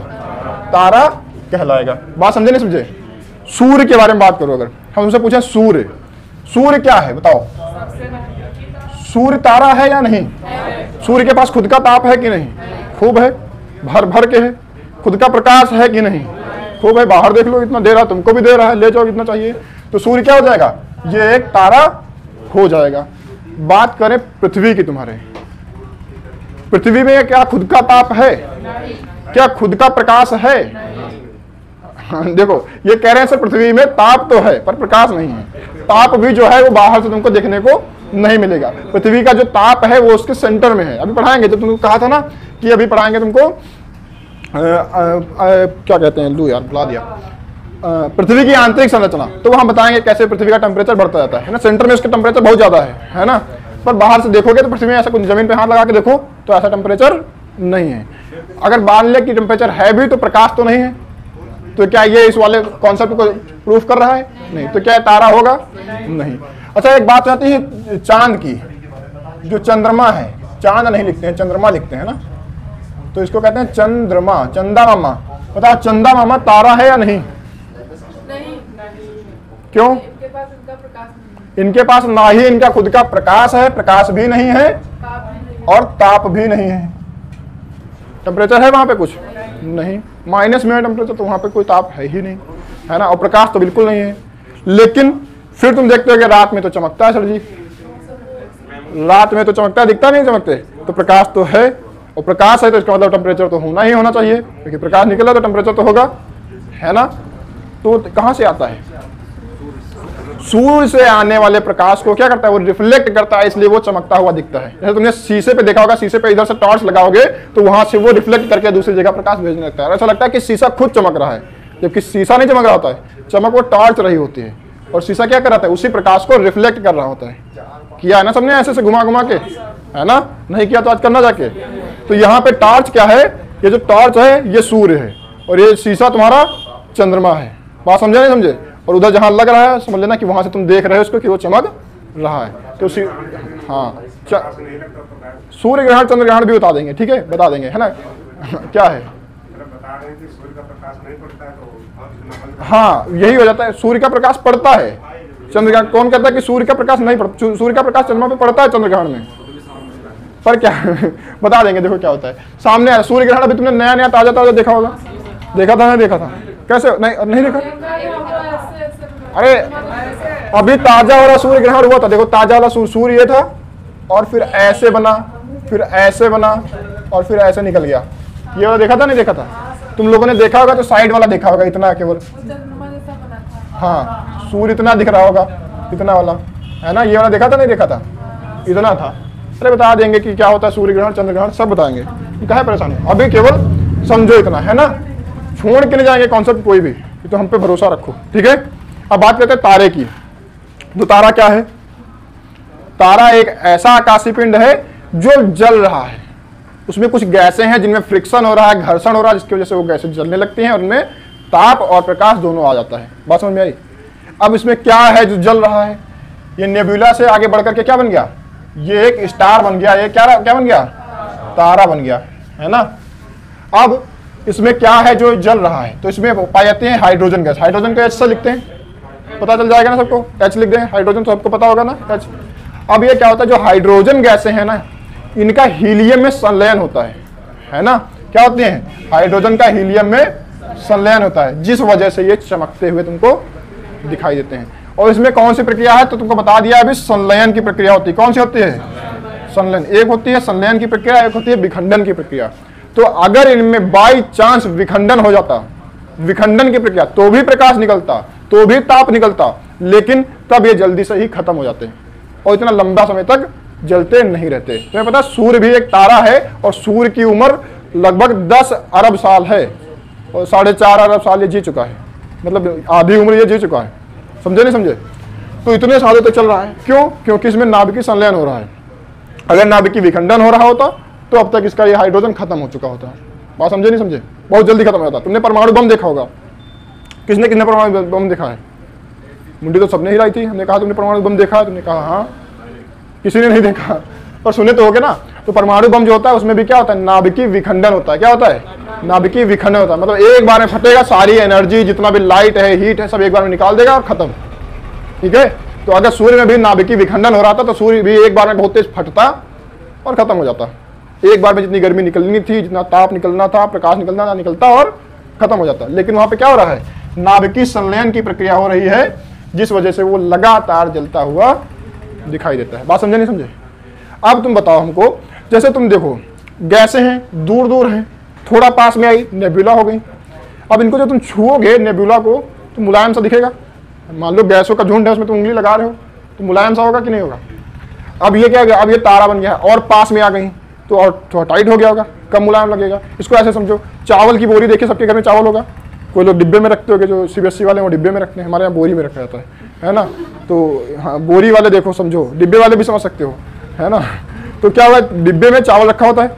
तारा कहलाएगा। बात समझे नहीं समझे। सूर्य के बारे में बात करो, अगर हम उनसे पूछें सूर्य, सूर्य क्या है बताओ, सूर्य तारा है या नहीं। सूर्य के पास खुद का ताप है कि नहीं, खूब है, भर भर के है। खुद का प्रकाश है कि नहीं, खूब है। बाहर देख लो, इतना दे रहा, तुमको भी दे रहा है, ले जाओ जितना चाहिए। तो सूर्य क्या हो जाएगा, ये एक तारा हो जाएगा। बात करें पृथ्वी की, तुम्हारे पृथ्वी में क्या खुद का ताप है, क्या खुद का प्रकाश है। देखो ये कह रहे हैं सर पृथ्वी में ताप तो है पर प्रकाश नहीं है। ताप भी जो है वो बाहर से तुमको देखने को नहीं मिलेगा। पृथ्वी का जो ताप है वो उसके सेंटर में है। अभी पढ़ाएंगे, जब तुमको कहा था ना कि अभी पढ़ाएंगे तुमको क्या कहते हैं, लू यार बुला दिया, पृथ्वी की आंतरिक संरचना, तो वहां बताएंगे कैसे पृथ्वी का टेम्परेचर बढ़ता जाता है ना। सेंटर में उसका टेम्परेचर बहुत ज्यादा है ना। पर बाहर से देखोगे तो पृथ्वी में ऐसा कुछ, जमीन पे हाथ लगा के देखो तो ऐसा टेम्परेचर नहीं है। अगर मान ले कि टेम्परेचर है भी तो प्रकाश तो नहीं है, तो क्या ये इस वाले कॉन्सेप्ट को प्रूफ कर रहा है, नहीं। तो क्या तारा होगा, नहीं। अच्छा एक बात आती है चांद की, जो चंद्रमा है, चांद नहीं लिखते हैं, चंद्रमा लिखते हैं ना, तो इसको कहते हैं चंद्रमा, चंदा मामा। बताओ चंदा मामा तारा है या नहीं, क्यों, इनके पास ना ही इनका खुद का प्रकाश है, प्रकाश भी नहीं है और ताप भी नहीं है। टेम्परेचर है वहां पे कुछ नहीं, माइनस में है टेम्परेचर, तो वहां पे कोई ताप है ही नहीं, है ना। और प्रकाश तो बिल्कुल नहीं है। लेकिन फिर तुम देखते हो कि रात में तो चमकता है सर जी, रात में तो चमकता है, दिखता नहीं चमकते, तो प्रकाश तो है। और प्रकाश है तो इसका मतलब टेम्परेचर तो होना ही होना चाहिए, क्योंकि प्रकाश निकला तो टेम्परेचर तो होगा, है ना। तो कहां से आता है, सूर्य से आने वाले प्रकाश को क्या करता है, वो रिफ्लेक्ट करता है, इसलिए वो चमकता हुआ दिखता है। जैसे तुमने शीशे पे देखा होगा, शीशे पे इधर से टॉर्च लगाओगे तो वहां से वो रिफ्लेक्ट करके दूसरी जगह प्रकाश भेजने लगता है। ऐसा लगता है कि शीशा खुद चमक रहा है, जबकि शीशा नहीं चमक रहा होता है, चमक वो टॉर्च रही होती है। और शीशा क्या कर रहा था, उसी प्रकाश को रिफ्लेक्ट कर रहा होता है। किया है ना सबने, ऐसे से घुमा घुमा के, है ना? नहीं किया तो आज करना जाके। तो यहाँ पे टॉर्च क्या है, ये जो टॉर्च है ये सूर्य है और ये शीशा तुम्हारा चंद्रमा है। बात समझे नहीं समझे? और उधर जहां लग रहा है समझ लेना कि वहां से तुम देख रहे हो उसको कि वो चमक रहा है। तो हाँ, सूर्य ग्रहण चंद्र ग्रहण भी बता देंगे, ठीक है, बता देंगे, है ना? क्या है, हाँ यही हो जाता है, सूर्य का प्रकाश पड़ता है चंद्र ग्रहण। कौन कहता है कि सूर्य का प्रकाश नहीं पड़ता? सूर्य का प्रकाश चंद्रमा पे पड़ता है चंद्र ग्रहण में, पर क्या बता देंगे। देखो क्या होता है, सामने है सूर्य ग्रहण। अभी तुमने नया नया ताजा ताजा देखा होगा, देखा था? नहीं देखा था? कैसे नहीं देखा? अरे अभी ताजा वाला सूर्य ग्रहण हुआ था, देखो ताजा वाला सूर्य ये था और फिर ऐसे बना, फिर ऐसे बना और फिर ऐसे निकल गया। ये वाला देखा था? नहीं देखा था? तुम लोगों ने देखा होगा तो साइड वाला देखा होगा, इतना केवल, हाँ सूर्य इतना दिख रहा होगा, इतना वाला, है ना? ये वाला देखा था? नहीं देखा था? इतना था। अरे बता देंगे कि क्या होता है सूर्य ग्रहण चंद्र ग्रहण, सब बताएंगे, क्या है परेशान। अभी केवल समझो इतना, है ना? छोड़ के नहीं जाएंगे कॉन्सेप्ट कोई भी, तो हम पे भरोसा रखो, ठीक है? अब बात करते हैं तारे की। तो तारा क्या है? तारा एक ऐसा आकाशीय पिंड है जो जल रहा है, उसमें कुछ गैसें हैं जिनमें फ्रिक्शन हो रहा है, घर्षण हो रहा है, जिसकी वजह से वो गैसें जलने लगती हैं और उनमें ताप और प्रकाश दोनों आ जाता है। बात समझ में आई? अब इसमें क्या है जो जल रहा है? ये नेबुला से आगे बढ़कर के क्या बन गया? ये एक स्टार बन गया। ये क्या बन गया? तारा बन गया, है ना? अब इसमें क्या है जो जल रहा है? तो इसमें पाई जाती है हाइड्रोजन गैस। हाइड्रोजन को एच से लिखते हैं, पता चल जाएगा ना सबको? एच लिख दें, हाइड्रोजन तो सबको पता होगा ना, एच। अब ये क्या होता है, जो हाइड्रोजन गैसें हैं ना, इनका हीलियम में संलयन होता है ना? क्या होते हैं? हाइड्रोजन का हीलियम में संलयन होता है, जिस वजह से ये चमकते हुए तुमको दिखाई देते हैं। और इसमें कौन सी प्रक्रिया है? तो तुमको बता दिया अभी, संलयन की प्रक्रिया होती है। कौन सी होती है? संलयन। एक होती है संलयन की प्रक्रिया, एक होती है विखंडन की प्रक्रिया। तो अगर इनमें बाई चांस विखंडन हो जाता, विखंडन की प्रक्रिया, तो भी प्रकाश निकलता, तो भी ताप निकलता, लेकिन तब ये जल्दी से ही खत्म हो जाते और इतना लंबा समय तक जलते नहीं रहते। तुम्हें पता सूर्य भी एक तारा है और सूर्य की उम्र लगभग 10 अरब साल है और 4.5 अरब साल ये जी चुका है, मतलब आधी उम्र ये जी चुका है। समझे नहीं समझे? तो इतने सालों तक चल रहा है। क्यों? क्योंकि इसमें नाभिकीय संलयन हो रहा है। अगर नाभिकीय विखंडन हो रहा होता तो अब तक इसका ये हाइड्रोजन खत्म हो चुका होता। बात समझे नहीं समझे? बहुत जल्दी खत्म हो जाता। तुमने परमाणु बम देखा होगा, किसने किसने परमाणु बम देखा है? मुंडी तो सबने हिलाई थी। हमने कहा तुमने परमाणु बम देखा है? तुमने कहा हाँ। किसी ने नहीं देखा, पर सुने तो होगे ना। तो परमाणु बम जो होता है उसमें भी क्या होता है? नाभिकीय विखंडन होता है। क्या होता है? नाभिकीय विखंडन होता है। मतलब एक बार में फटेगा, सारी एनर्जी जितना भी लाइट है, हीट है, सब एक बार में निकाल देगा और खत्म। ठीक है? तो अगर सूर्य में भी नाभिकीय विखंडन हो रहा था तो सूर्य भी एक बार में बहुत तेज फटता और खत्म हो जाता। एक बार में जितनी गर्मी निकलनी थी, जितना ताप निकलना था, प्रकाश निकलना था, निकलता और खत्म हो जाता। लेकिन वहां पे क्या हो रहा है? नाभिकीय संलयन की प्रक्रिया हो रही है, जिस वजह से वो लगातार जलता हुआ दिखाई देता है। बात समझे नहीं समझे? अब तुम बताओ हमको, जैसे तुम देखो गैसें हैं, दूर दूर हैं, थोड़ा पास में आई नेबुला हो गई। अब इनको जो तुम छुओगे नेबुला को तो मुलायम सा दिखेगा। मान लो गैसों का झुंड है, उसमें तुम उंगली लगा रहे हो तो मुलायम सा होगा कि नहीं होगा? अब ये क्या हो गया? अब ये तारा बन गया और पास में आ गई तो और थोड़ा टाइट हो गया होगा, कम मुलायम लगेगा। इसको ऐसे समझो, चावल की बोरी देखिए, सबके घर में चावल होगा। कोई लोग डिब्बे में रखते होंगे, जो सीबीएसई वाले वो डिब्बे में रखते हैं, हमारे यहाँ बोरी में रखा जाता है ना? तो हाँ, बोरी वाले देखो, समझो, डिब्बे वाले भी समझ सकते हो, है ना? तो क्या होगा? डिब्बे में चावल रखा होता है,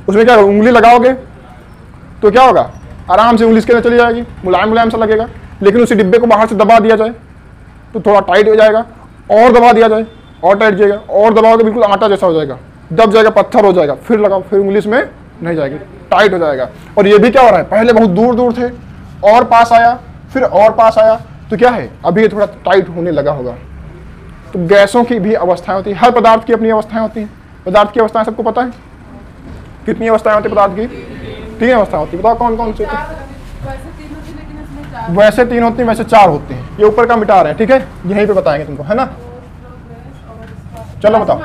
उसमें क्या उंगली लगाओगे तो क्या होगा? आराम से उंगली इसके अंदर चली जाएगी, मुलायम मुलायम सा लगेगा। लेकिन उसी डिब्बे को बाहर से दबा दिया जाए तो थोड़ा टाइट हो जाएगा, और दबा दिया जाए और टाइट जाएगा, और दबाओगे बिल्कुल आटा जैसा हो जाएगा, दब जाएगा, पत्थर हो जाएगा। फिर लगाओ, फिर उंगली इसमें नहीं जाएगी, टाइट हो जाएगा। और ये भी क्या हो रहा है? पहले बहुत दूर दूर थे और पास आया, फिर और पास आया, तो क्या है? अभी ये थोड़ा टाइट होने लगा होगा। तो गैसों की भी अवस्थाएं होती है, हर पदार्थ की अपनी अवस्थाएं होती हैं। पदार्थ की अवस्थाएं सबको पता है? कितनी अवस्थाएं होती है पदार्थ की? 3 अवस्थाएं होती है। बताओ कौन कौन सी? वैसे 3 होती हैं, वैसे 4 होती हैं। ये ऊपर का मिटा रहे हैं, ठीक है? यहीं पे बताएंगे तुमको, है ना? चलो बताओ।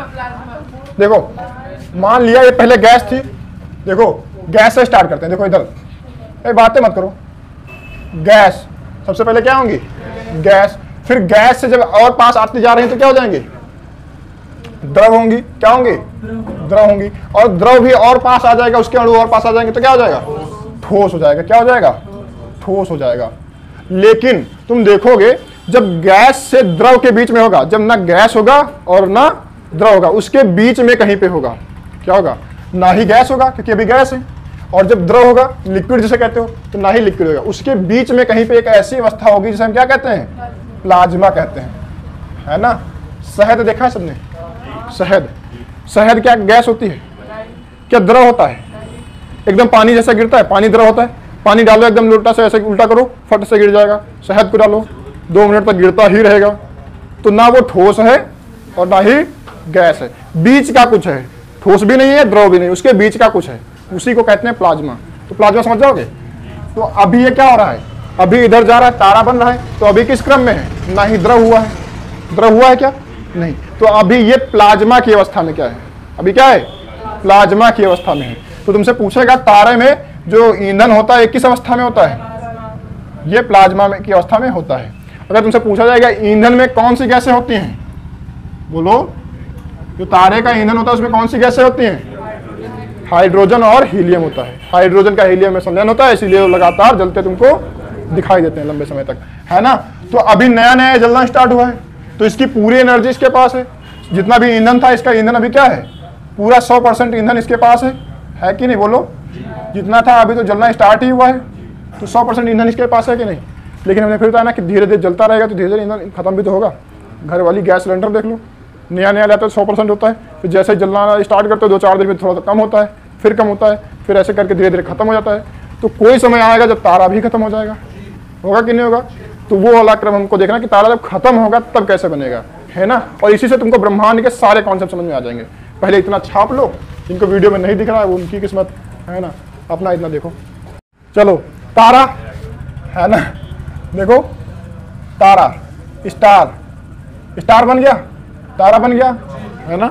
देखो मान लिया ये पहले गैस थी, देखो गैस से स्टार्ट करते हैं। देखो इधर बातें मत करो। गैस सबसे पहले क्या होंगी? गैस। फिर गैस से जब और पास आती जा रही है तो क्या हो जाएंगे? द्रव होंगी। क्या होंगी? द्रव होंगी। और द्रव भी और पास आ जाएगा, उसके अणु और पास आ जाएंगे तो क्या हो जाएगा? ठोस हो जाएगा। क्या हो जाएगा? ठोस हो जाएगा। लेकिन तुम देखोगे जब गैस से द्रव के बीच में होगा, जब ना गैस होगा और ना द्रव होगा, उसके बीच में कहीं पे होगा, क्या होगा? ना ही गैस होगा क्योंकि अभी गैस है, और जब द्रव होगा, लिक्विड जिसे कहते हो, तो ना ही लिक्विड होगा, उसके बीच में कहीं पे एक ऐसी अवस्था होगी जिसे हम क्या कहते हैं? प्लाज्मा कहते हैं, है ना। शहद देखा है सबने? शहद, शहद क्या गैस होती है? क्या द्रव होता है? एकदम पानी जैसा गिरता है, पानी द्रव होता है। पानी डालो एकदम लोटा से, ऐसे उल्टा करो, फट से गिर जाएगा। शहद को डालो 2 मिनट तक गिरता ही रहेगा। तो ना वो ठोस है और ना ही गैस है, बीच का कुछ है, ठोस भी नहीं है, द्रव भी नहीं, उसके बीच का कुछ है, उसी को कहते हैं प्लाज्मा। तो प्लाज्मा समझ जाओगे? तो अभी ये क्या हो रहा है? अभी इधर जा रहा है, तारा बन रहा है, तो अभी किस क्रम में है? ना ही द्रव हुआ है। द्रव हुआ है क्या? नहीं। तो अभी ये प्लाज्मा की अवस्था में क्या है? अभी क्या है? प्लाज्मा की अवस्था में है। तो तुमसे पूछेगा तारे में जो ईंधन होता है किस अवस्था में होता है? ये प्लाज्मा में की अवस्था में होता है। अगर तुमसे पूछा जाएगा ईंधन में कौन सी गैसें होती हैं, बोलो। जो तारे का ईंधन होता है उसमें कौन सी गैसें होती हैं? हाइड्रोजन और हीलियम होता है। हाइड्रोजन का हीलियम में संलयन होता है, इसीलिए वो लगातार जलते तुमको दिखाई देते हैं लंबे समय तक, है ना। तो अभी नया नया जलना स्टार्ट हुआ है, तो इसकी पूरी एनर्जी इसके पास है। जितना भी ईंधन था, इसका ईंधन अभी क्या है? पूरा 100% ईंधन इसके पास है कि नहीं? बोलो। जितना था अभी तो जलना स्टार्ट ही हुआ है, तो 100% ईंधन इसके पास है कि नहीं? लेकिन हमने फिर बताया ना कि धीरे धीरे जलता रहेगा, तो धीरे धीरे ईंधन खत्म भी तो होगा। घर वाली गैस सिलेंडर देख लो, नया नया लाते तो 100% होता है, फिर जैसे जलना स्टार्ट करते हो 2-4 दिन में थोड़ा सा कम होता है, फिर कम होता है, फिर ऐसे करके धीरे धीरे खत्म हो जाता है। तो कोई समय आएगा जब तारा भी खत्म हो जाएगा, होगा कि नहीं होगा? तो वो वाला क्रम हमको देखना कि तारा जब खत्म होगा तब कैसे बनेगा, है ना। और इसी से तुमको ब्रह्मांड के सारे कॉन्सेप्ट समझ में आ जाएंगे। पहले इतना छाप लो, जिनको वीडियो में नहीं दिख रहा है वो उनकी किस्मत, है ना। अपना इतना देखो। चलो, तारा, है ना, देखो तारा, स्टार, स्टार बन गया, तारा बन गया, है ना।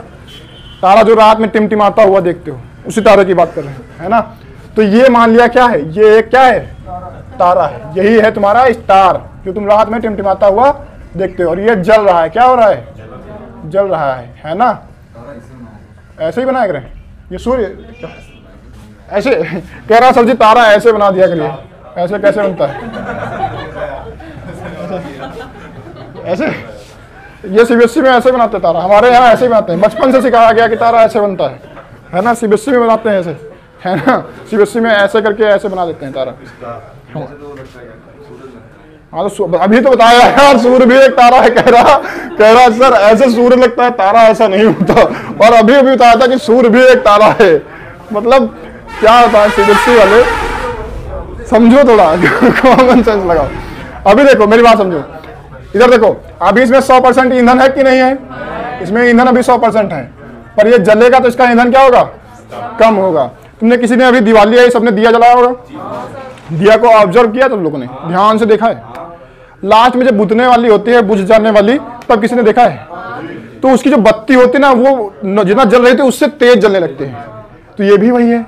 तारा जो रात में टिमटिमाता हुआ देखते हो, उसी तारे की बात कर रहे हैं, है ना। तो ये मान लिया क्या है? ये एक क्या है? तारा है। यही है तुम्हारा स्टार, जो तुम रात में टिमटिमाता हुआ देखते हो। और ये जल रहा है, क्या हो रहा है? जल रहा है ना। ऐसे ही बनाया करें ये सूर्य, ऐसे कह रहा सर जी तारा ऐसे बना दिया करिए। ऐसे कैसे बनता है? ऐसे ये सीबीएसई में ऐसे बनाते हैं तारा, हमारे यहाँ ऐसे ही बनाते हैं। बचपन से सिखाया गया कि तारा ऐसे बनता है ना। सीबीएसई में बनाते हैं ऐसे, है ना। सीबीएसई में ऐसे करके ऐसे बना देते हैं तारा। हाँ तो अभी तो बताया यार, सूर्य भी एक तारा है। कह रहा सर ऐसे सूर्य लगता है, तारा ऐसा नहीं होता। और अभी बताया था कि सूर्य भी एक तारा है। मतलब क्या होता है? सीबीएसई वाले समझो, थोड़ा कॉमन सेंस लगाओ। अभी देखो मेरी बात समझो, इधर देखो। अभी इसमें 100% ईंधन है कि नहीं है? इसमें ईंधन अभी 100% है, पर ये जलेगा तो इसका ईंधन क्या होगा? कम होगा। तुमने किसी ने अभी दिवाली आई, सबने दिया जलाया होगा। दिया को ऑब्जर्व किया तुम लोगों ने? ध्यान से देखा है? लास्ट में जब बुझने वाली होती है, बुझ जाने वाली, तब किसी ने देखा है? तो उसकी जो बत्ती होती है ना, वो जितना जल रही थी उससे तेज जलने लगते हैं। तो ये भी वही है,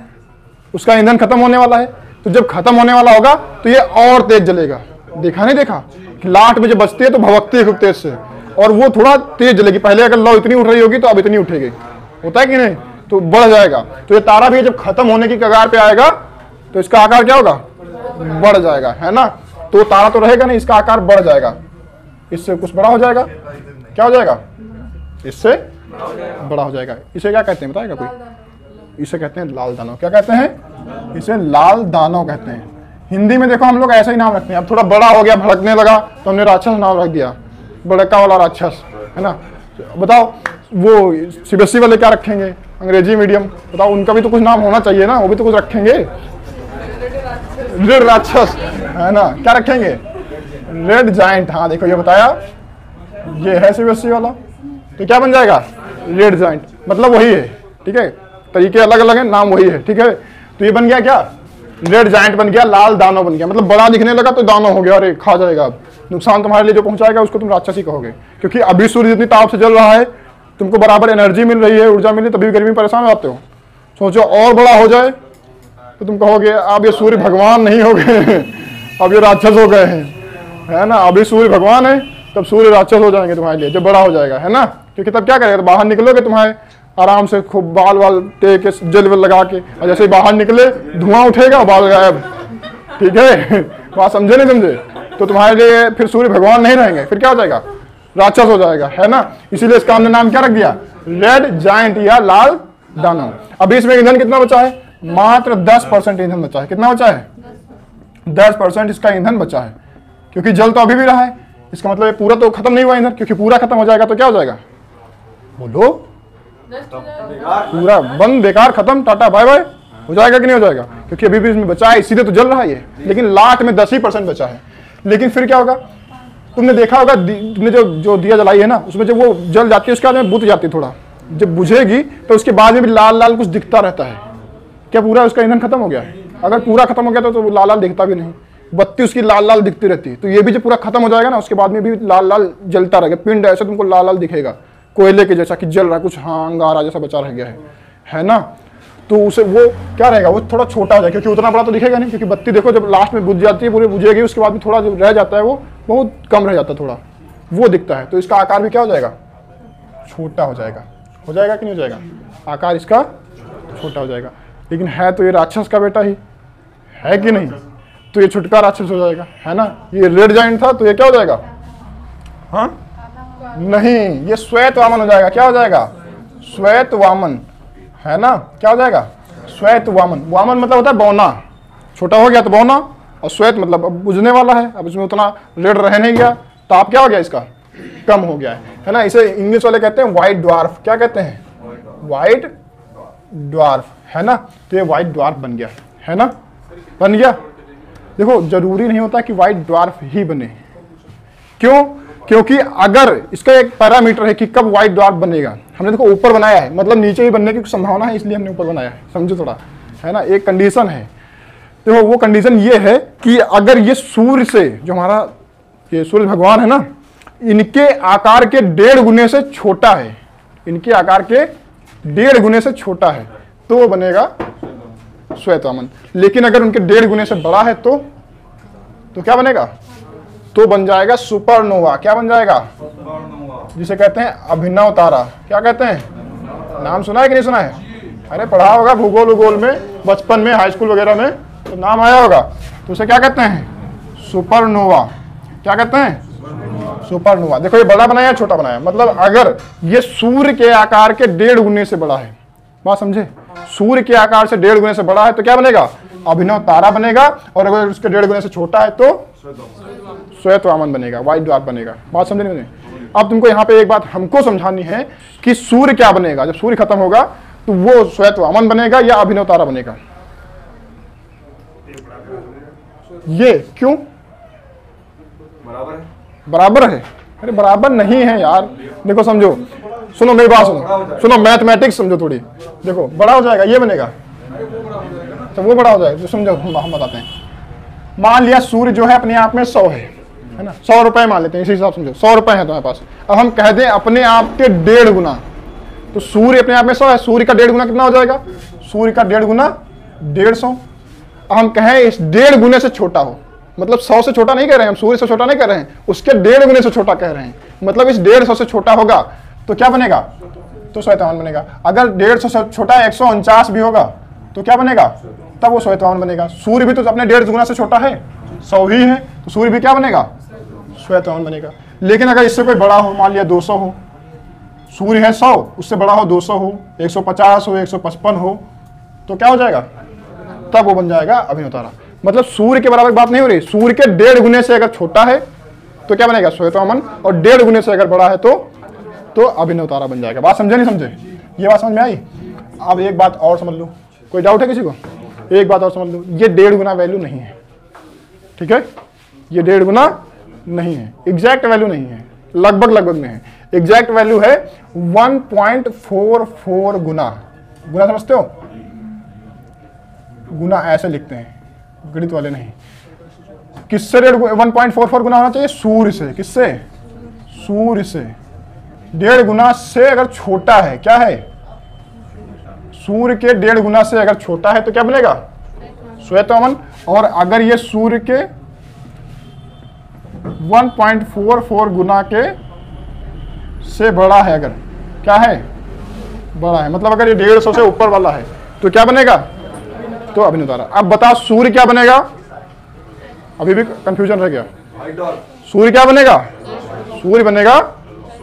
उसका ईंधन खत्म होने वाला है। तो जब खत्म होने वाला होगा तो ये और तेज जलेगा। देखा नहीं देखा? लास्ट में जब बचती है तो भवकती है खूब तेज से, और वो थोड़ा तेज जलेगी। पहले अगर लौ इतनी उठ रही होगी तो अब इतनी उठेगी, होता है कि नहीं? तो बढ़ जाएगा। तो ये तारा भी जब खत्म होने की कगार पे आएगा तो इसका आकार क्या होगा? बढ़ जाएगा, है ना। तो तारा तो रहेगा नहीं, इसका आकार बढ़ जाएगा, इससे कुछ बड़ा हो जाएगा। क्या हो जाएगा? इससे बड़ा हो जाएगा। इसे क्या कहते हैं बताएगा कोई? इसे कहते हैं लाल दानव। क्या कहते हैं? इसे लाल दानव कहते हैं। हिंदी में देखो हम लोग ऐसा ही नाम रखते हैं। अब थोड़ा बड़ा हो गया, भड़कने लगा, तो हमने राक्षस नाम रख दिया, बड़का वाला राक्षस, है ना। बताओ वो सीबीएसई वाले क्या रखेंगे? अंग्रेजी मीडियम, बताओ उनका भी तो कुछ नाम होना चाहिए ना, वो भी तो कुछ रखेंगे। रेड राक्षस, है ना। क्या रखेंगे? Red giant. हाँ देखो ये बताया, ये है सीबीएसई वाला, तो क्या बन जाएगा? Red giant. मतलब वही है, ठीक है, तरीके अलग अलग है, नाम वही है, ठीक है। तो ये बन गया क्या? रेड जायंट बन गया, लाल दानव बन गया। मतलब बड़ा दिखने लगा तो दानव हो गया, अरे खा जाएगा, नुकसान तुम्हारे लिए जो पहुंचाएगा उसको तुम राक्षस ही कहोगे। क्योंकि अभी सूर्य जितनी ताप से जल रहा है, तुमको बराबर एनर्जी मिल रही है, ऊर्जा मिल रही है, तभी गर्मी में परेशान हो जाते हो। सोचो और बड़ा हो जाए तो तुम कहोगे अब ये सूर्य भगवान नहीं हो गए, अब ये राक्षस हो गए हैं, है ना। अभी सूर्य भगवान है, तब सूर्य राक्षस हो जाएंगे तुम्हारे लिए जब बड़ा हो जाएगा, है ना। क्योंकि तब क्या करेगा? तो बाहर निकलोगे, तुम्हारे आराम से खूब बाल वाल टे के जेल वेल लगा के, और जैसे ही बाहर निकले धुआं उठेगा, बाल गायब, ठीक है। बात समझे नहीं समझे? तो तुम्हारे लिए फिर सूर्य भगवान नहीं रहेंगे, फिर क्या हो जाएगा, राक्षस हो जाएगा, है ना। इसीलिए इसका हमने नाम क्या रख दिया, रेड जायंट या लाल दानव। अभी इसमें ईंधन कितना बचा है, मात्र 10% ईंधन बचा है। कितना बचा है, 10% इसका ईंधन बचा है, क्योंकि जल तो अभी भी रहा है। इसका मतलब ये पूरा तो खत्म नहीं हुआ ईंधन, क्योंकि पूरा खत्म हो जाएगा तो क्या हो जाएगा, बोलो, पूरा बंद, बेकार, खत्म, टाटा बाय बाय हो जाएगा कि नहीं हो जाएगा, क्योंकि अभी भी इसमें बचा है, इसीलिए तो जल रहा है ये। लेकिन लास्ट में 10% बचा है। लेकिन फिर क्या होगा, तुमने देखा होगा, तुमने जो दिया जलाई है ना, उसमें जब वो जल जाती है उसके बाद में बुझ जाती है, थोड़ा जब बुझेगी तो उसके बाद में भी लाल लाल कुछ दिखता रहता है। क्या पूरा उसका ईंधन खत्म हो गया है? अगर पूरा खत्म हो गया तो लाल लाल दिखता भी नहीं, बत्ती उसकी लाल लाल दिखती रहती है। तो ये भी जब पूरा खत्म हो जाएगा ना, उसके बाद में भी लाल लाल जलता रहेगा, पिंड ऐसे तुमको लाल लाल दिखेगा, कोयले के जैसा कि जल रहा है, कुछ हाँ अंगारा जैसा बचा रह गया है ना। तो उसे वो क्या रहेगा, वो थोड़ा छोटा हो जाएगा, क्योंकि उतना बड़ा तो दिखेगा नहीं, क्योंकि बत्ती देखो जब लास्ट में बुझ जाती है, पूरी बुझेगी, उसके बाद में थोड़ा जो रह जाता है वो बहुत कम रह जाता है, थोड़ा वो दिखता है। तो इसका आकार भी क्या हो जाएगा, छोटा हो जाएगा कि नहीं हो जाएगा, आकार इसका छोटा हो जाएगा। लेकिन है तो ये राक्षस का बेटा ही है कि नहीं, तो ये छुटका राक्षस हो जाएगा, है ना। ये रेड जायंट था तो ये क्या हो जाएगा, हाँ नहीं, ये श्वेत वामन हो जाएगा। क्या हो जाएगा, श्वेत वामन, है ना। क्या हो जाएगा, श्वेत वामन। वामन मतलब होता है बौना, छोटा हो गया तो बौना, और श्वेत मतलब अब बुझने वाला है, अब इसमें उतना रेड रह नहीं गया, तो आप क्या हो गया, इसका कम हो गया है ना। इसे इंग्लिश वाले कहते हैं व्हाइट ड्वार्फ। क्या कहते हैं, व्हाइट ड्वार्फ, है ना। तो ये व्हाइट ड्वार्फ बन गया, है ना, बन गया। देखो जरूरी नहीं होता कि व्हाइट ड्वार्फ ही बने, क्यों, क्योंकि अगर इसका एक पैरामीटर है कि कब व्हाइट ड्वार्फ बनेगा। हमने देखो ऊपर बनाया है, मतलब नीचे ही बनने की संभावना है, इसलिए हमने ऊपर बनाया है, समझो थोड़ा, है ना। एक कंडीशन है, देखो वो कंडीशन ये है कि अगर ये सूर्य से, जो हमारा ये सूर्य भगवान है ना, इनके आकार के 1.5 गुने से छोटा है, इनके आकार के 1.5 गुने से छोटा है, तो वो बनेगा श्वेत वामन। लेकिन अगर उनके 1.5 गुने से बड़ा है तो क्या बनेगा, तो बन जाएगा सुपरनोवा। क्या बन जाएगा, जिसे कहते हैं अभिनव तारा। क्या कहते हैं, नाम सुना है कि नहीं सुना है, अरे पढ़ा होगा भूगोल उगोल में, बचपन में, हाई स्कूल वगैरह में तो नाम आया होगा। तो उसे क्या कहते हैं, सुपरनोवा। क्या कहते हैं, सुपरनोवा। देखो ये बड़ा बनाया छोटा बनाया, मतलब अगर ये सूर्य के आकार के 1.5 गुने से बड़ा है, बात समझे, सूर्य के आकार से 1.5 गुने से बड़ा है तो क्या बनेगा, अभिनव तारा बनेगा। और अगर उसके 1.5 गुने से छोटा है तो श्वेत वामन बनेगा, व्हाइट ड्वार्फ बनेगा। बात समझे नहीं। अब तुमको यहाँ पे एक बात हमको समझानी है कि सूर्य क्या बनेगा, जब सूर्य खत्म होगा तो वो श्वेत वामन बनेगा या अभिनव तारा बनेगा। ये क्यों बराबर है, अरे बराबर नहीं है यार। देखो समझो, सुनो मेरी बात सुनो, मैथमेटिक्स समझो थोड़ी। देखो बड़ा हो जाएगा, ये बनेगा तो वो बड़ा हो जाएगा, जो समझो हम बताते हैं। मान लिया सूर्य जो है अपने आप में 100 है ना, 100 रुपए मान लेते हैं, इसी हिसाब समझो 100 रुपए है तुम्हारे पास। अब हम कह दें अपने आप के 1.5 गुना, तो सूर्य अपने आप में 100 है, सूर्य का 1.5 गुना कितना हो जाएगा, सूर्य का 1.5 गुना 150। अब हम कहें इस 1.5 गुने से छोटा हो, मतलब 100 से छोटा नहीं कह रहे हैं हम, सूर्य से छोटा नहीं कह रहे हैं, उसके 1.5 गुने से छोटा कह रहे हैं, मतलब इस 150 से छोटा होगा तो क्या बनेगा, तो श्वेत वामन बनेगा। अगर 150 से छोटा 149 भी होगा तो क्या बनेगा, तब वो श्वेत वामन बनेगा। सूर्य भी तो अपने 1.5 गुना से छोटा है, 100 ही है, तो सूर्य भी क्या बनेगा, श्वेत वामन बनेगा। लेकिन अगर इससे कोई बड़ा हो, मान लिया 200 हो, सूर्य है 100, उससे बड़ा हो 200 हो, 150 हो, 155 हो, तो क्या हो जाएगा, तब वो बन जाएगा अभिनव तारा। मतलब सूर्य के बराबर बात नहीं हो रही, सूर्य के 1.5 गुने से अगर छोटा है तो क्या बनेगा, श्वेत वामन, और 1.5 गुने से अगर बड़ा है तो अभिनव तारा बन जाएगा। बात समझे नहीं समझे, ये बात समझ में आई। अब एक बात और समझ लो, कोई डाउट है किसी को, एक बात और समझ लो, ये 1.5 गुना वैल्यू नहीं है, ठीक है, ये 1.5 गुना नहीं है, एग्जैक्ट वैल्यू नहीं है, लगभग में है। एग्जैक्ट वैल्यू है 1.44 गुना। गुना समझते हो, गुना ऐसे लिखते हैं गणित वाले नहीं। किससे 1.44 गुना होना चाहिए, सूर्य से। किससे, सूर्य से। 1.5 गुना से अगर छोटा है, क्या है, सूर्य के 1.5 गुना से अगर छोटा है तो क्या बनेगा, श्वेत वामन। और अगर ये सूर्य के 1.44 गुना के से बड़ा है, अगर क्या है, बड़ा है, मतलब अगर ये 150 से ऊपर वाला है तो क्या बनेगा, तो अभिनव तारा। अब बताओ सूर्य क्या बनेगा, अभी भी कंफ्यूजन रह गया, सूर्य क्या बनेगा? सूर्य बनेगा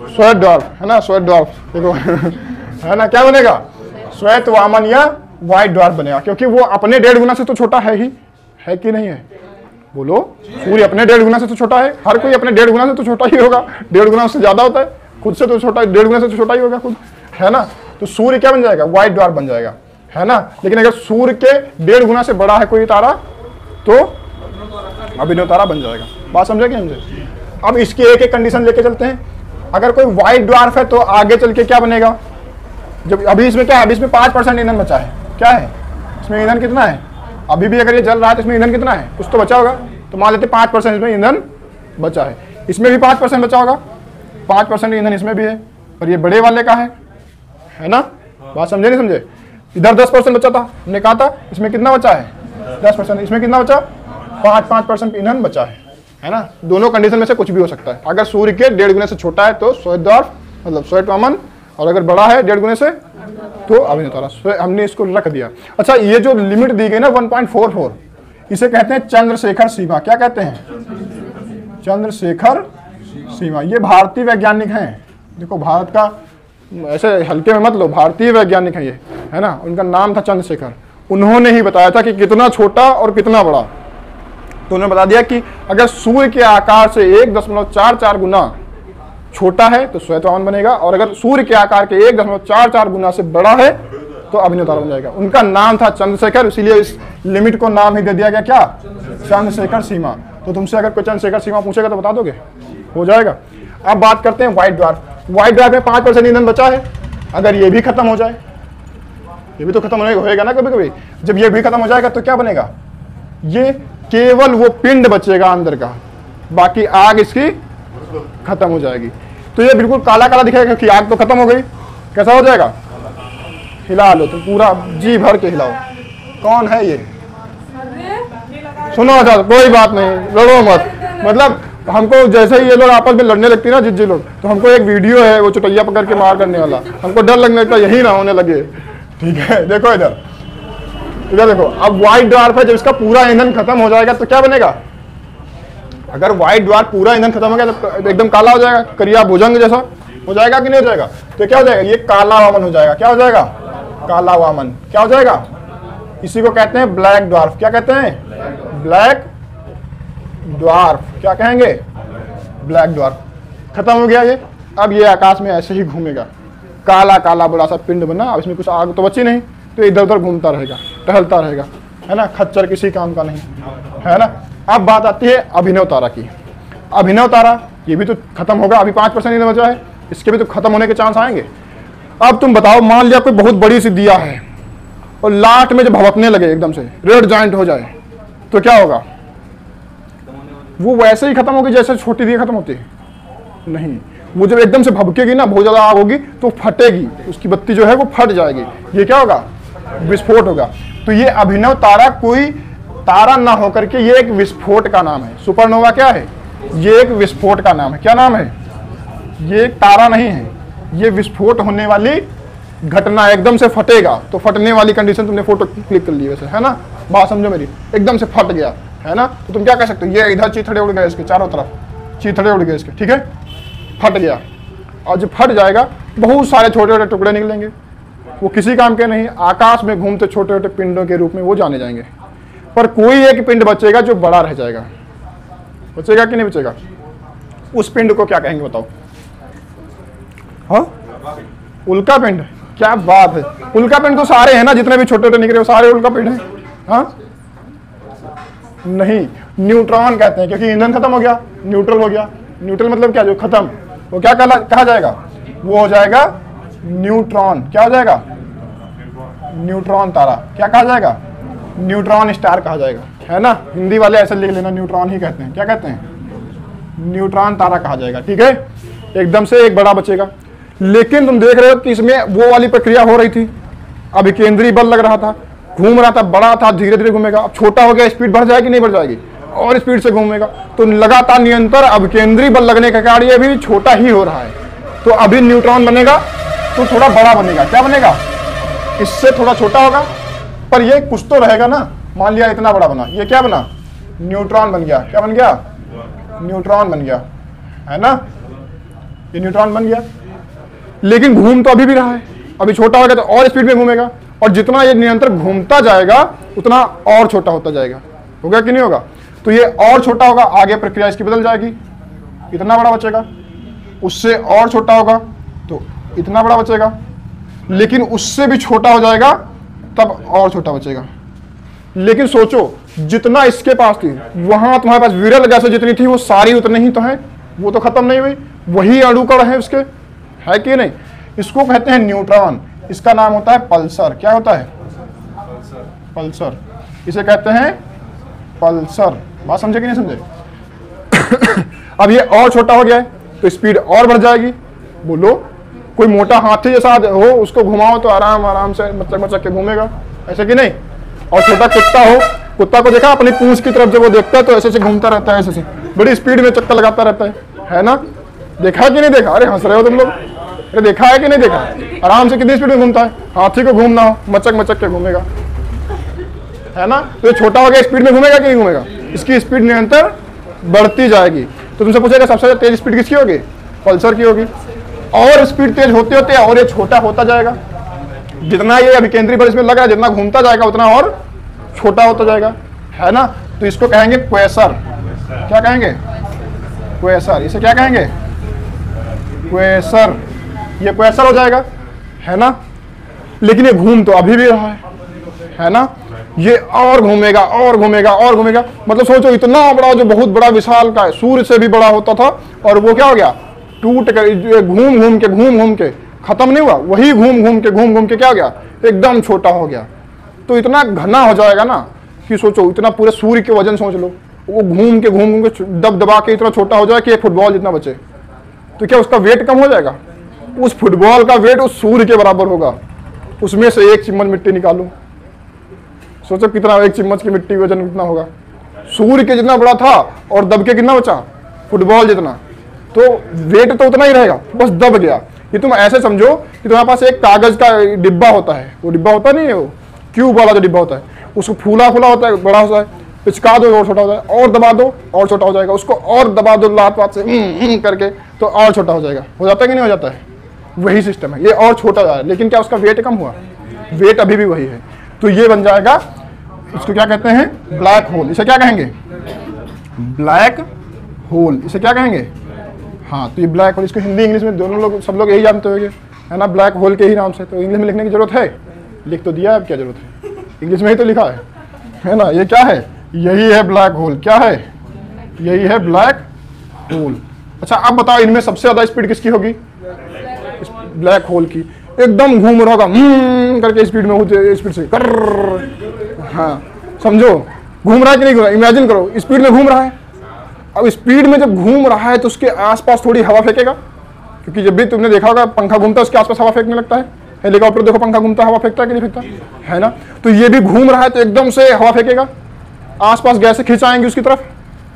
श्वेत ड्वार्फ, है ना, श्वेत ड्वार्फ देखो है ना, क्या बनेगा? श्वेत वामन या व्हाइट ड्वार्फ बनेगा, क्योंकि वो अपने 1.5 गुना से तो छोटा है ही, है कि नहीं है? बोलो, सूर्य अपने 1.5 गुना से तो छोटा है, हर कोई अपने 1.5 गुना से तो छोटा ही होगा, 1.5 गुना से ज्यादा होता है, खुद से तो छोटा, 1.5 गुना से तो छोटा ही होगा खुद, है ना। तो सूर्य क्या बन जाएगा? व्हाइट ड्वार्फ बन जाएगा, है ना। लेकिन अगर सूर्य के 1.5 गुना से बड़ा है कोई तारा तो अभिनव तारा बन जाएगा। बात समझे क्या हमसे? अब इसकी एक एक कंडीशन लेके चलते हैं। अगर कोई व्हाइट ड्वार्फ है तो आगे चल के क्या बनेगा? जब अभी इसमें क्या है? अभी इसमें 5% ईंधन बचा है, क्या है इसमें? ईंधन कितना है? अभी भी अगर ये जल रहा है तो इसमें ईंधन कितना है? कुछ तो बचा होगा, तो मान लेते 5% इसमें ईंधन बचा है। इसमें भी 5% बचा होगा, 5% ईंधन इसमें भी है, पर ये बड़े वाले का है ना। बात समझे नहीं समझे? इधर 10% बचा था, हमने कहा था इसमें कितना बचा है? 10%। इसमें कितना बचा? 5% ईंधन बचा है ना। दोनों कंडीशन में से कुछ भी हो सकता है। अगर सूर्य के 1.5 गुने से छोटा है तो श्वेत ड्वार्फ मतलब श्वेत वामन, और अगर बड़ा है 1.5 गुने से तो अभिनव तारा। हमने इसको रख दिया। अच्छा, ये जो लिमिट दी गई ना 1.44, इसे कहते हैं चंद्रशेखर सीमा। क्या कहते हैं? चंद्रशेखर सीमा। ये भारतीय वैज्ञानिक हैं, देखो भारत का ऐसे हल्के में मत लो, भारतीय वैज्ञानिक है ये, है ना। उनका नाम था चंद्रशेखर। उन्होंने ही बताया था कि कितना छोटा और कितना बड़ा। तो उन्होंने बता दिया कि अगर सूर्य के आकार से 1.44 गुना छोटा है तो श्वेत वामन बनेगा, और अगर सूर्य के आकार के 1.44 गुना से बड़ा है तो अभिनव तारा बन जाएगा। उनका नाम था चंद्रशेखर, इसीलिए इस लिमिट को नाम ही दे दिया गया, क्या? चंद्रशेखर सीमा। तो तुमसे अगर कोई चंद्रशेखर सीमा पूछेगा तो बता दोगे? हो जाएगा। अब बात करते हैं व्हाइट ड्वार्फ। व्हाइट ड्वार्फ में 5% ईंधन बचा है। अगर ये भी खत्म हो जाए, ये भी तो खत्म होएगा ना कभी कभी, जब ये भी खत्म हो जाएगा तो क्या बनेगा? ये केवल वो पिंड बचेगा अंदर का, बाकी आग इसकी खत्म हो जाएगी। तो ये बिल्कुल काला काला दिखेगा क्योंकि आग तो खत्म हो गई। कैसा हो जाएगा? हिला लो, तो पूरा जी भर के हिलाओ। कौन है ये? सुनो, अच्छा कोई बात नहीं, लड़ो मत। मतलब हमको जैसे ही ये लोग आपस में लड़ने लगती ना जिज्जी लोग, तो हमको एक वीडियो है वो चुटैया पकड़ के मार करने वाला, हमको डर लगने लगता यही ना होने लगे। ठीक है, देखो इधर देखो। अब व्हाइट ड्वार्फ है, जब इसका पूरा ईंधन खत्म हो जाएगा तो क्या बनेगा? अगर व्हाइट ड्वार्फ पूरा ईंधन खत्म हो गया तो एकदम काला हो जाएगा, करिया भुजंग जैसा हो जाएगा कि नहीं हो जाएगा? तो क्या हो जाएगा? ये काला वामन हो जाएगा। क्या हो जाएगा? काला वामन। क्या हो जाएगा? इसी को कहते हैं ब्लैक ड्वार्फ। क्या कहते हैं? Black dwarf. क्या कहेंगे? Black dwarf. खत्म हो गया ये। अब ये आकाश में ऐसे ही घूमेगा, काला काला बड़ा सा पिंड बना। अब इसमें कुछ आग तो बची नहीं, तो इधर उधर घूमता रहेगा, टहलता रहेगा, है ना। खच्चर किसी काम का नहीं, है ना। अब बात आती है अभिनव तारा की। अभिनव तारा ये भी तो खत्म होगा, अभी 5% ईंधन बचा है, इसके भी तो खत्म होने के चांस आएंगे। अब तुम बताओ, मान लिया कोई बहुत बड़ी सी दिया है और लास्ट में जब भड़कने लगे एकदम से रेड जाइंट हो जाए तो क्या होगा? वो वैसे ही खत्म होगी जैसे छोटी दिया खत्म होती है? नहीं, वो जब एकदम से भभकेगी ना, बहुत ज्यादा आग होगी तो फटेगी, उसकी बत्ती जो है वो फट जाएगी। ये क्या होगा? विस्फोट होगा। तो ये अभिनव तारा कोई तारा ना होकर के ये एक विस्फोट का नाम है। सुपरनोवा क्या है? ये एक विस्फोट का नाम है। क्या नाम है? ये एक तारा नहीं है, ये विस्फोट होने वाली घटना। एकदम से फटेगा तो फटने वाली कंडीशन, तुमने फोटो क्लिक कर ली वैसे, है ना। बात समझो मेरी, एकदम से फट गया, है ना। तो तुम क्या कह सकते हो? ये इधर चीथड़े उड़ गए इसके चारों तरफ, चीथड़े उड़ गए इसके, ठीक है, फट गया। और जब फट जाएगा बहुत सारे छोटे छोटे टुकड़े निकलेंगे, वो किसी काम के नहीं, आकाश में घूमते छोटे छोटे पिंडों के रूप में वो जाने जाएंगे। पर कोई एक पिंड बचेगा जो बड़ा रह जाएगा। बचेगा कि नहीं बचेगा? उस पिंड को क्या कहेंगे बताओ? हाँ, उल्का पिंड। क्या बात है, उल्का पिंड तो सारे हैं ना, जितने भी छोटे छोटे निकले वो सारे उल्का पिंड हैं। हाँ नहीं, न्यूट्रॉन कहते हैं, क्योंकि ईंधन खत्म हो गया, न्यूट्रल हो गया। न्यूट्रल मतलब क्या? जो खत्म, वो क्या कहा जाएगा? वो हो जाएगा न्यूट्रॉन। क्या हो जाएगा? न्यूट्रॉन तारा। क्या कहा जाएगा? न्यूट्रॉन स्टार कहा जाएगा, है ना। हिंदी वाले ऐसे लिख लेना, न्यूट्रॉन ही कहते हैं। क्या कहते हैं? न्यूट्रॉन तारा कहा जाएगा, ठीक है। एकदम से एक बड़ा बचेगा। लेकिन तुम देख रहे हो कि इसमें वो वाली प्रक्रिया हो रही थी, अभी केंद्रीय बल लग रहा था, घूम रहा था, बड़ा था, धीरे धीरे घूमेगा। अब छोटा हो गया, स्पीड बढ़ जाएगी नहीं बढ़ जाएगी? और स्पीड से घूमेगा। तो लगातार निरंतर अब केंद्रीय बल लगने के कारण ये भी छोटा ही हो रहा है। तो अभी न्यूट्रॉन बनेगा तो थोड़ा बड़ा बनेगा। क्या बनेगा? इससे थोड़ा छोटा होगा, पर ये कुछ तो रहेगा ना। मान लिया इतना बड़ा बना, ये क्या बना? न्यूट्रॉन बन गया। क्या बन गया? न्यूट्रॉन बन गया, है ना, ये न्यूट्रॉन बन गया। लेकिन घूम तो अभी भी रहा है, अभी छोटा होगा तो और स्पीड में घूमेगा, और जितना ये निरंतर घूमता जाएगा उतना और छोटा होता जाएगा। होगा कि नहीं होगा? तो ये और छोटा होगा, आगे प्रक्रिया इसकी बदल जाएगी, इतना बड़ा बचेगा, उससे और छोटा होगा तो इतना बड़ा बचेगा, लेकिन उससे भी छोटा हो जाएगा तब और छोटा बचेगा। लेकिन सोचो, जितना इसके पास थी वहां तुम्हारे पास विरल गैसें जितनी थी वो सारी उतनी ही तो है, वो तो खत्म नहीं हुई, वही अणुकण है उसके, है कि नहीं? इसको कहते हैं न्यूट्रॉन, इसका नाम होता है पल्सर। क्या होता है? पल्सर, इसे कहते हैं पल्सर। बात समझे कि नहीं समझे? अब ये और छोटा हो गया है तो स्पीड और बढ़ जाएगी। बोलो, कोई मोटा हाथी जैसा हो, उसको घुमाओ तो आराम आराम से मचक मचक के घूमेगा, ऐसे कि नहीं? और छोटा कुत्ता हो, कुत्ता को देखा अपनी पूंछ की तरफ जब वो देखता है तो ऐसे से घूमता रहता है, ऐसे से बड़ी स्पीड में चक्कर लगाता रहता है ना? देखा कि नहीं देखा? अरे हंस रहे हो तुम लोग, अरे देखा है कि नहीं देखा? आराम से कितनी स्पीड में घूमता है। हाथी को घूमना हो, मचक मचक के घूमेगा, है ना? तो ये छोटा हो गया, स्पीड में घूमेगा कि नहीं घूमेगा? इसकी स्पीड निरंतर बढ़ती जाएगी। तो तुमसे पूछेगा सबसे ज्यादा तेज स्पीड किसकी होगी? पल्सर की होगी। और स्पीड तेज होते होते और ये छोटा होता जाएगा, जितना ये अभिकेंद्री बल इसमें लग रहा है, जितना घूमता जाएगा उतना और छोटा होता जाएगा, है ना? तो इसको कहेंगे क्वेसर। क्या कहेंगे? क्वेसर। इसे क्या कहेंगे? क्वेसर। ये क्वेसर हो जाएगा, है ना? लेकिन ये घूम तो अभी भी रहा है ना? ये और घूमेगा और घूमेगा और घूमेगा। मतलब सोचो, इतना बड़ा जो बहुत बड़ा विशाल का है, सूर्य से भी बड़ा होता था, और वो क्या हो गया? टूट कर घूम घूम के खत्म नहीं हुआ, वही घूम घूम के क्या हो गया? एकदम छोटा हो गया। तो इतना घना हो जाएगा ना कि सोचो, इतना पूरे सूर्य के वजन सोच लो, वो घूम के दब दबा के इतना छोटा हो जाए कि एक फुटबॉल जितना बचे। तो क्या उसका वेट कम हो जाएगा? उस फुटबॉल का वेट उस सूर्य के बराबर होगा। उसमें से एक चम्मच मिट्टी निकालो, सोचो कितना, एक चम्मच की मिट्टी वजन कितना होगा? सूर्य के जितना बड़ा था और दब के कितना बचा? फुटबॉल जितना। तो वेट तो उतना ही रहेगा, बस दब गया। ये तुम ऐसे समझो कि तुम्हारे पास एक कागज का डिब्बा होता है, वो डिब्बा होता नहीं है, वो क्यूब वाला जो डिब्बा होता है, उसको फूला होता है, बड़ा होता है, पिचका दो और छोटा हो जाएगा, और दबा दो और छोटा हो जाएगा, उसको और दबा दो लात वात से करके तो और छोटा हो जाएगा। हो जाता है कि नहीं हो जाता है? वही सिस्टम है, ये और छोटा जा रहा है, लेकिन क्या उसका वेट कम हुआ? वेट अभी भी वही है। तो ये बन जाएगा, इसको क्या कहते हैं? Black hole. इसे क्या कहेंगे? Black hole. इसे क्या कहेंगे? हाँ, तो ये ब्लैक होल, इसको हिंदी इंग्लिश में दोनों लोग, सब लोग यही जानते होंगे, है ना? ब्लैक होल के ही नाम से। तो इंग्लिश में लिखने की जरूरत है? लिख तो दिया, अब क्या जरूरत है? इंग्लिश में ही तो लिखा है ना? ये क्या है? यही है ब्लैक होल। क्या है? यही है ब्लैक होल। अच्छा, अब बताओ, इनमें सबसे ज्यादा स्पीड किसकी होगी? ब्लैक होल की। एकदम घूम रहा होगा करके स्पीड में, स्पीड से हाँ, समझो घूम रहा है कि नहीं घूम रहा? इमेजिन करो, स्पीड में घूम रहा है। अब स्पीड में जब घूम रहा है तो उसके आसपास थोड़ी हवा फेंकेगा, क्योंकि जब भी तुमने देखा होगा पंखा घूमता है उसके आसपास हवा फेंकने लगता है। हेलीकॉप्टर देखो, पंखा घूमता है, हवा फेंकता है कि नहीं फेंकता? है ना? तो ये भी घूम रहा है तो एकदम से हवा फेंकेगा, आसपास गैसें खिंचाएंगी उसकी तरफ,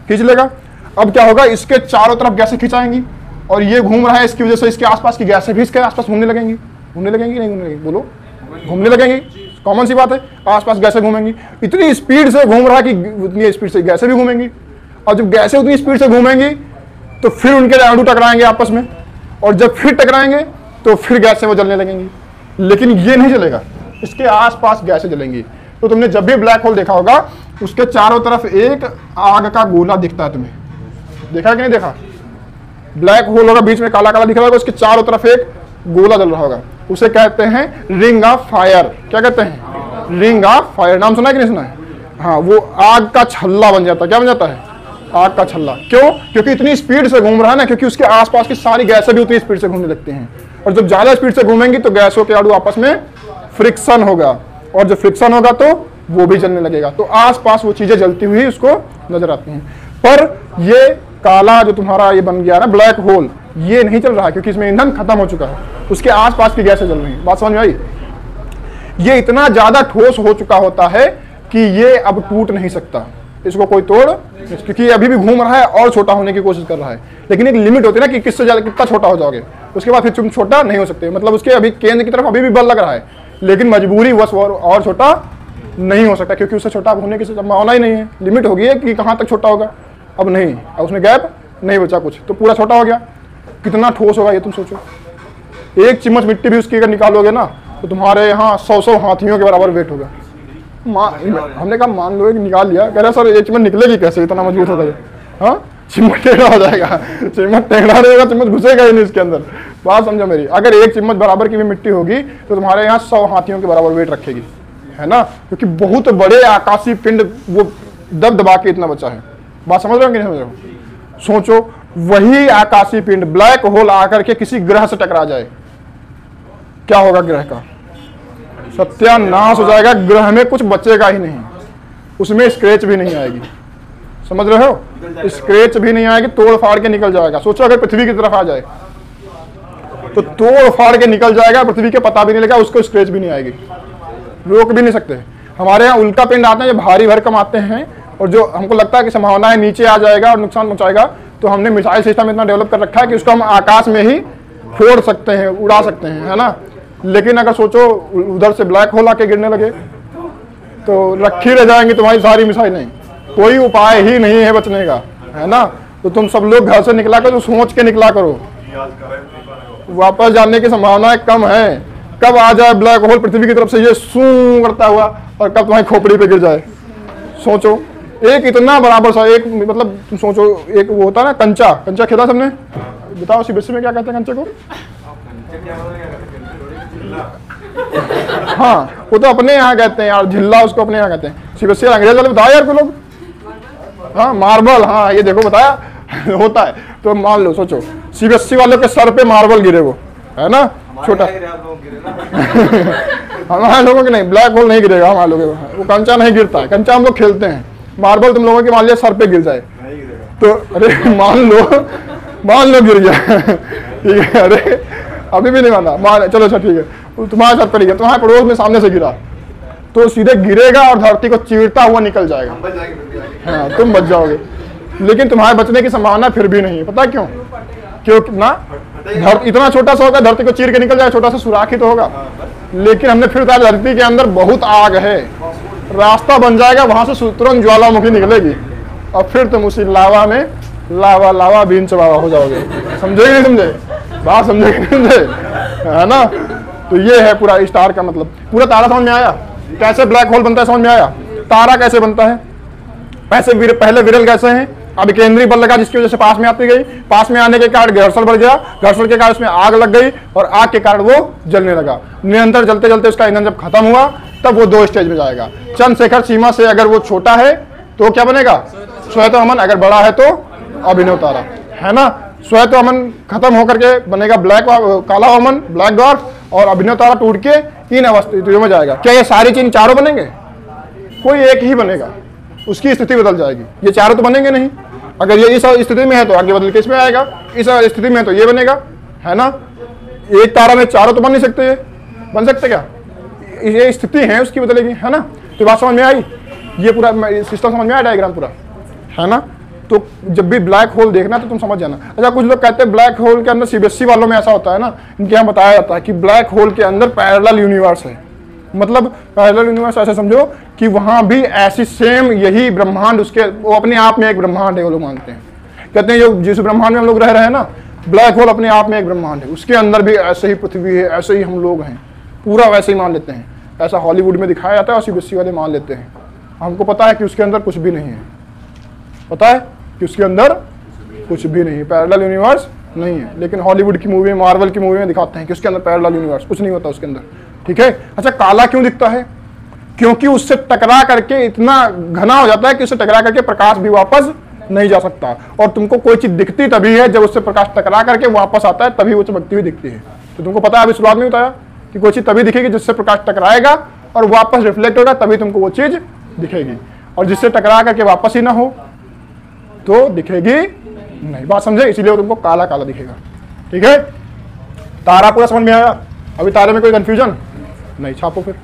खींच लेगा। अब क्या होगा? इसके चारों तरफ गैसें खिंचाएंगी, और ये घूम रहा है, इसकी वजह से इसके आसपास की गैसें भी इसके आसपास घूमने लगेंगी। घूमने लगेंगी नहीं घूमने लगेंगी? बोलो, घूमने लगेंगी। कॉमन सी बात है, आसपास गैसें घूमेंगी। इतनी स्पीड से घूम रहा है कि उतनी स्पीड से गैसें भी घूमेंगी, और जब गैसें उतनी स्पीड से घूमेंगी तो फिर उनके अणु टकराएंगे आपस में, और जब फिर टकराएंगे तो फिर गैसें वो जलने लगेंगी। लेकिन ये नहीं जलेगा, इसके आसपास गैसें जलेंगी। तो तुमने जब भी ब्लैक होल देखा होगा, उसके चारों तरफ एक आग का गोला दिखता है। तुम्हें देखा कि नहीं देखा? ब्लैक होल होगा, बीच में काला काला दिख रहा होगा, उसके चारों तरफ एक गोला जल रहा होगा, उसे कहते हैं रिंग ऑफ फायर। क्या कहते हैं? Ring of fire. नाम सुना है कि नहीं सुना है? हाँ, वो आग का छल्ला बन जाता है। क्या बन जाता है? आग का छल्ला। क्यों? क्योंकि इतनी स्पीड से घूम रहा है ना, क्योंकि उसके आसपास की सारी गैसें भी उतनी स्पीड से घूमने लगती हैं, और जब ज्यादा स्पीड से घूमेंगी तो गैसों के अणु आपस में फ्रिक्शन होगा, और जब फ्रिक्शन होगा तो वो भी जलने लगेगा। तो आसपास वो चीजें जलती हुई उसको नजर आती हैं। पर ये काला जो तुम्हारा ये बन गया ना ब्लैक होल, ये नहीं चल रहा है, क्योंकि इसमें ईंधन खत्म हो चुका है, उसके आसपास की गैसें जल रही हैं। बात समझ में आई? ये इतना ज्यादा ठोस हो चुका होता है कि ये अब टूट नहीं सकता, इसको कोई तोड़, क्योंकि अभी भी घूम रहा है और छोटा होने की कोशिश कर रहा है। लेकिन एक लिमिट होती है ना कि किससे ज्यादा कितना छोटा हो जाओगे, उसके बाद फिर तुम छोटा नहीं हो सकते। मतलब उसके अभी केंद्र की तरफ अभी भी बल लग रहा है, लेकिन मजबूरी वश और छोटा नहीं हो सकता, क्योंकि उससे छोटा होने की संभावना ही नहीं है। लिमिट होगी है कि कहाँ तक छोटा होगा, अब नहीं, अब उसमें गैप नहीं बचा कुछ, तो पूरा छोटा हो गया। कितना ठोस होगा ये तुम सोचो। एक चिम्मच मिट्टी भी उसकी अगर निकालोगे ना तो तुम्हारे यहाँ 100 हाथियों के बराबर वेट होगा। हमने कहा मान लो कि निकाल लिया, कह रहे सर एक चिम्मच निकलेगी कैसे, इतना मजबूत होता है। हाँ, चिम्मच टेढ़ा हो जाएगा, चिम्मच टेढ़ा रहेगा, चिम्मच घुसेगा ही नहीं इसके अंदर। बात समझो मेरी, अगर एक चिम्मच बराबर की भी मिट्टी होगी तो तुम्हारे यहाँ 100 हाथियों के बराबर वेट रखेगी, है ना, क्योंकि बहुत बड़े आकाशीय पिंड वो दब दबा के इतना बचा है। बात समझ रहे हो कि नहीं समझ रहे हो? सोचो, वही आकाशीय पिंड ब्लैक होल आकर के किसी ग्रह से टकरा जाए, क्या होगा ग्रह का? सत्यानाश हो जाएगा, ग्रह में कुछ बचेगा ही नहीं, उसमें स्क्रैच भी नहीं आएगी। समझ रहे हो? स्क्रैच भी नहीं आएगी, तोड़ फाड़ के निकल जाएगा। सोचो अगर पृथ्वी की तरफ आ जाए तो तोड़ फाड़ के निकल जाएगा, पृथ्वी के पता भी नहीं लगेगा, उसको स्क्रैच भी नहीं आएगी, रोक भी नहीं सकते। हमारे यहाँ उल्का पिंड आते हैं जो भारी भरकम आते हैं और जो हमको लगता है कि संभावना है नीचे आ जाएगा और नुकसान पहुंचाएगा, तो हमने मिसाइल सिस्टम इतना डेवलप कर रखा है कि उसको हम आकाश में ही फोड़ सकते हैं, उड़ा सकते हैं, है ना। लेकिन अगर सोचो उधर से ब्लैक होल आके गिरने लगे तो रखी रह जाएंगी तुम्हारी सारी मिसाइलें, कोई उपाय ही नहीं है बचने का, है ना। तो तुम सब लोग घर से निकला करो, सोच के निकला करो, वापस जाने की संभावना कम है। कब आ जाए ब्लैक होल पृथ्वी की तरफ से ये सू करता हुआ और कब तुम्हारी खोपड़ी पे गिर जाए। सोचो, एक इतना बराबर सा, एक मतलब तुम सोचो, एक वो होता है ना कंचा, कंचा खेला सबने, बताओ सीबीएसई में क्या कहते हैं कंचे को? हाँ, वो तो अपने यहाँ कहते हैं यार, झिल्ला उसको अपने यहाँ कहते हैं। सीबीएसई अंग्रेज वाले बताओ यार को लोग। हाँ, मार्बल, हाँ ये देखो बताया होता है। तो मान लो, सोचो सीबीएसई वालों के सर पे मार्बल गिरे, वो है ना छोटा। हमारे लोगों के नहीं, ब्लैक होल नहीं गिरेगा हमारे लोगों को, वो कंचा नहीं गिरता है, कंचा हम लोग खेलते हैं। मार्बल तुम लोगों के मान लिया सर पे गिर जाए तो अरे मान लो गिर गया ठीक है, अरे अभी भी नहीं माना, चलो अच्छा ठीक है, तुम्हारे सर पर गया, तुम्हारे पड़ोस में सामने से गिरा तो सीधे गिरेगा और धरती को चीरता हुआ निकल जाएगा। हाँ, तुम बच जाओगे, लेकिन तुम्हारे बचने की संभावना फिर भी नहीं है। पता क्यों? क्योंकि ना इतना छोटा सा होगा, धरती को चीर के निकल जाएगा, छोटा सा सुराख ही तो होगा। लेकिन हमने फिर बताया धरती के अंदर बहुत आग है, रास्ता बन जाएगा, वहां से तुरंत ज्वालामुखी निकलेगी और फिर तुम उसी लावा में लावा बीन चबावा हो जाओगे। समझे नहीं समझे? बात समझे नहीं समझे, है ना। तो ये है पूरा स्टार का मतलब। पूरा तारा समझ में आया? कैसे ब्लैक होल बनता है समझ में आया? तारा कैसे बनता है? पहले विरल कैसे हैं, अब केंद्रीय बल लगा जिसकी वजह से पास में आती गई, पास में आने के कारण घर्षण बढ़ गया, घर्षण के कारण उसमें आग लग गई और आग के कारण वो जलने लगा। निरंतर जलते जलते उसका ईंधन जब खत्म हुआ तब वो 2 स्टेज में जाएगा। चंद्रशेखर सीमा से अगर वो छोटा है तो क्या बनेगा? श्वेत अमन, अगर बड़ा है तो अभिनव तारा, है ना। श्वेत अमन खत्म होकर के बनेगा काला अमन, ब्लैक डॉर्फ, और अभिनव तारा टूट के 3 अवस्थितियों में जाएगा। क्या ये सारी चीज चारों बनेंगे? कोई एक ही बनेगा, उसकी स्थिति बदल जाएगी। ये चारों तो बनेंगे नहीं। अगर ये इस स्थिति में है तो आगे बदल के इसमें आएगा, इस स्थिति में है तो ये बनेगा, है ना। एक तारा में चारों तो बन नहीं सकते, ये बन सकते क्या? ये स्थिति है उसकी बदलेगी, है ना। तो बात समझ में आई? ये पूरा सिस्टम समझ में आया, डायग्राम पूरा, है ना। तो जब भी ब्लैक होल देखना तो तुम समझ जाना। अच्छा, कुछ लोग कहते हैं ब्लैक होल के अंदर, सीबीएसई वालों में ऐसा होता है ना, इनके यहाँ बताया जाता है कि ब्लैक होल के अंदर पैरेलल यूनिवर्स है। मतलब पैरेलल यूनिवर्स ऐसे समझो कि वहां भी ऐसी सेम यही ब्रह्मांड, उसके वो अपने आप में एक ब्रह्मांड है, वो लोग मानते हैं। कहते हैं जो जिस ब्रह्मांड में हम लोग रह रहे हैं ना, ब्लैक होल अपने आप में एक ब्रह्मांड है, उसके अंदर भी ऐसे ही पृथ्वी है, ऐसे ही हम लोग हैं, पूरा वैसे ही मान लेते हैं। ऐसा हॉलीवुड में दिखाया जाता है और सीबीएसई वाले मान लेते हैं। हमको पता है कि उसके अंदर कुछ भी नहीं है, पता है कि उसके अंदर कुछ भी नहीं है, पैरेलल यूनिवर्स नहीं है। लेकिन हॉलीवुड की मूवी, मार्वल की मूवी में दिखाते हैं कि उसके अंदर पैरेलल यूनिवर्स, कुछ नहीं होता उसके अंदर, ठीक है। अच्छा, काला क्यों दिखता है? क्योंकि उससे टकरा करके इतना घना हो जाता है कि उससे टकरा करके प्रकाश भी वापस नहीं जा सकता। और तुमको कोई चीज दिखती तभी है जब उससे प्रकाश टकरा करके वापस आता है, तभी वो चमकती हुई दिखती है। तो तुमको पता है, अभी शुरुआत में बताया कि कोई चीज तभी दिखेगी जिससे प्रकाश टकराएगा और वापस रिफ्लेक्ट होगा, तभी तुमको वो चीज दिखेगी। और जिससे टकरा करके वापस ही ना हो तो दिखेगी नहीं। बात समझे? इसीलिए तुमको काला काला दिखेगा, ठीक है। तारा पूरा समझ में आया? अभी तारे में कोई कंफ्यूजन नहीं? छापो फिर।